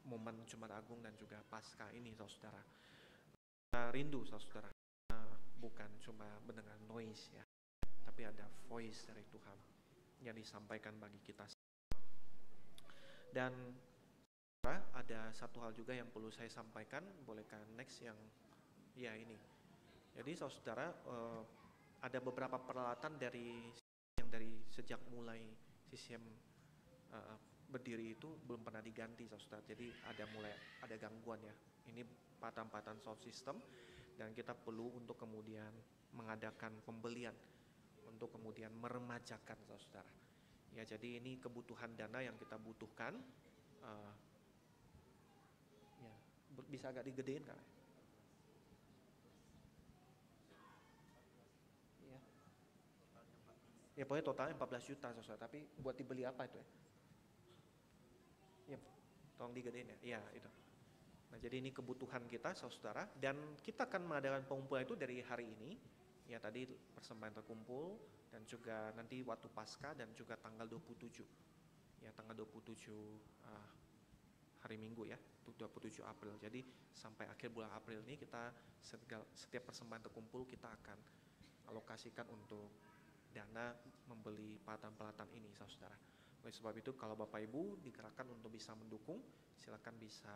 Speaker 3: momen Jumat Agung dan juga Paskah ini saudara. Rindu saudara, bukan cuma mendengar noise ya, tapi ada voice dari Tuhan yang disampaikan bagi kita. Dan ada satu hal juga yang perlu saya sampaikan, bolehkah next yang ya ini. Jadi saudara, ada beberapa peralatan dari sejak mulai CCM berdiri itu belum pernah diganti saudara. Jadi ada gangguan ya. Ini empatan sound system, dan kita perlu untuk kemudian mengadakan pembelian untuk kemudian meremajakan saudara. Ya, jadi ini kebutuhan dana yang kita butuhkan. Ya, bisa agak digedein kan? Ya. Ya pokoknya totalnya 14 juta saudara, tapi buat dibeli apa itu ya? Ya, tolong digedein ya. Iya, itu. Nah, jadi ini kebutuhan kita saudara, dan kita akan mengadakan pengumpulan itu dari hari ini. Ya, tadi persembahan terkumpul, dan juga nanti waktu Paskah, dan juga tanggal 27. Ya, tanggal 27 hari Minggu ya, 27 April. Jadi sampai akhir bulan April ini kita setiap persembahan terkumpul kita akan alokasikan untuk dana membeli peralatan-peralatan ini saudara. Oleh sebab itu kalau Bapak Ibu digerakkan untuk bisa mendukung, silakan bisa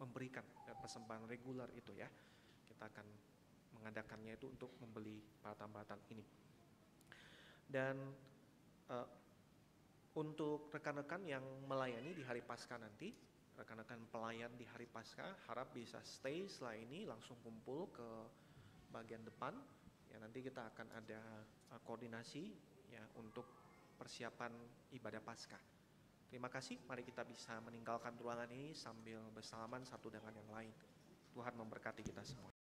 Speaker 3: memberikan persembahan reguler itu ya. Kita akan mengadakannya itu untuk membeli peralatan-peralatan ini. Dan untuk rekan-rekan yang melayani di hari Paskah nanti, rekan-rekan pelayan di hari Paskah harap bisa stay setelah ini langsung kumpul ke bagian depan. Ya, nanti kita akan ada koordinasi ya untuk persiapan ibadah Paskah. Terima kasih, mari kita bisa meninggalkan ruangan ini sambil bersalaman satu dengan yang lain. Tuhan memberkati kita semua.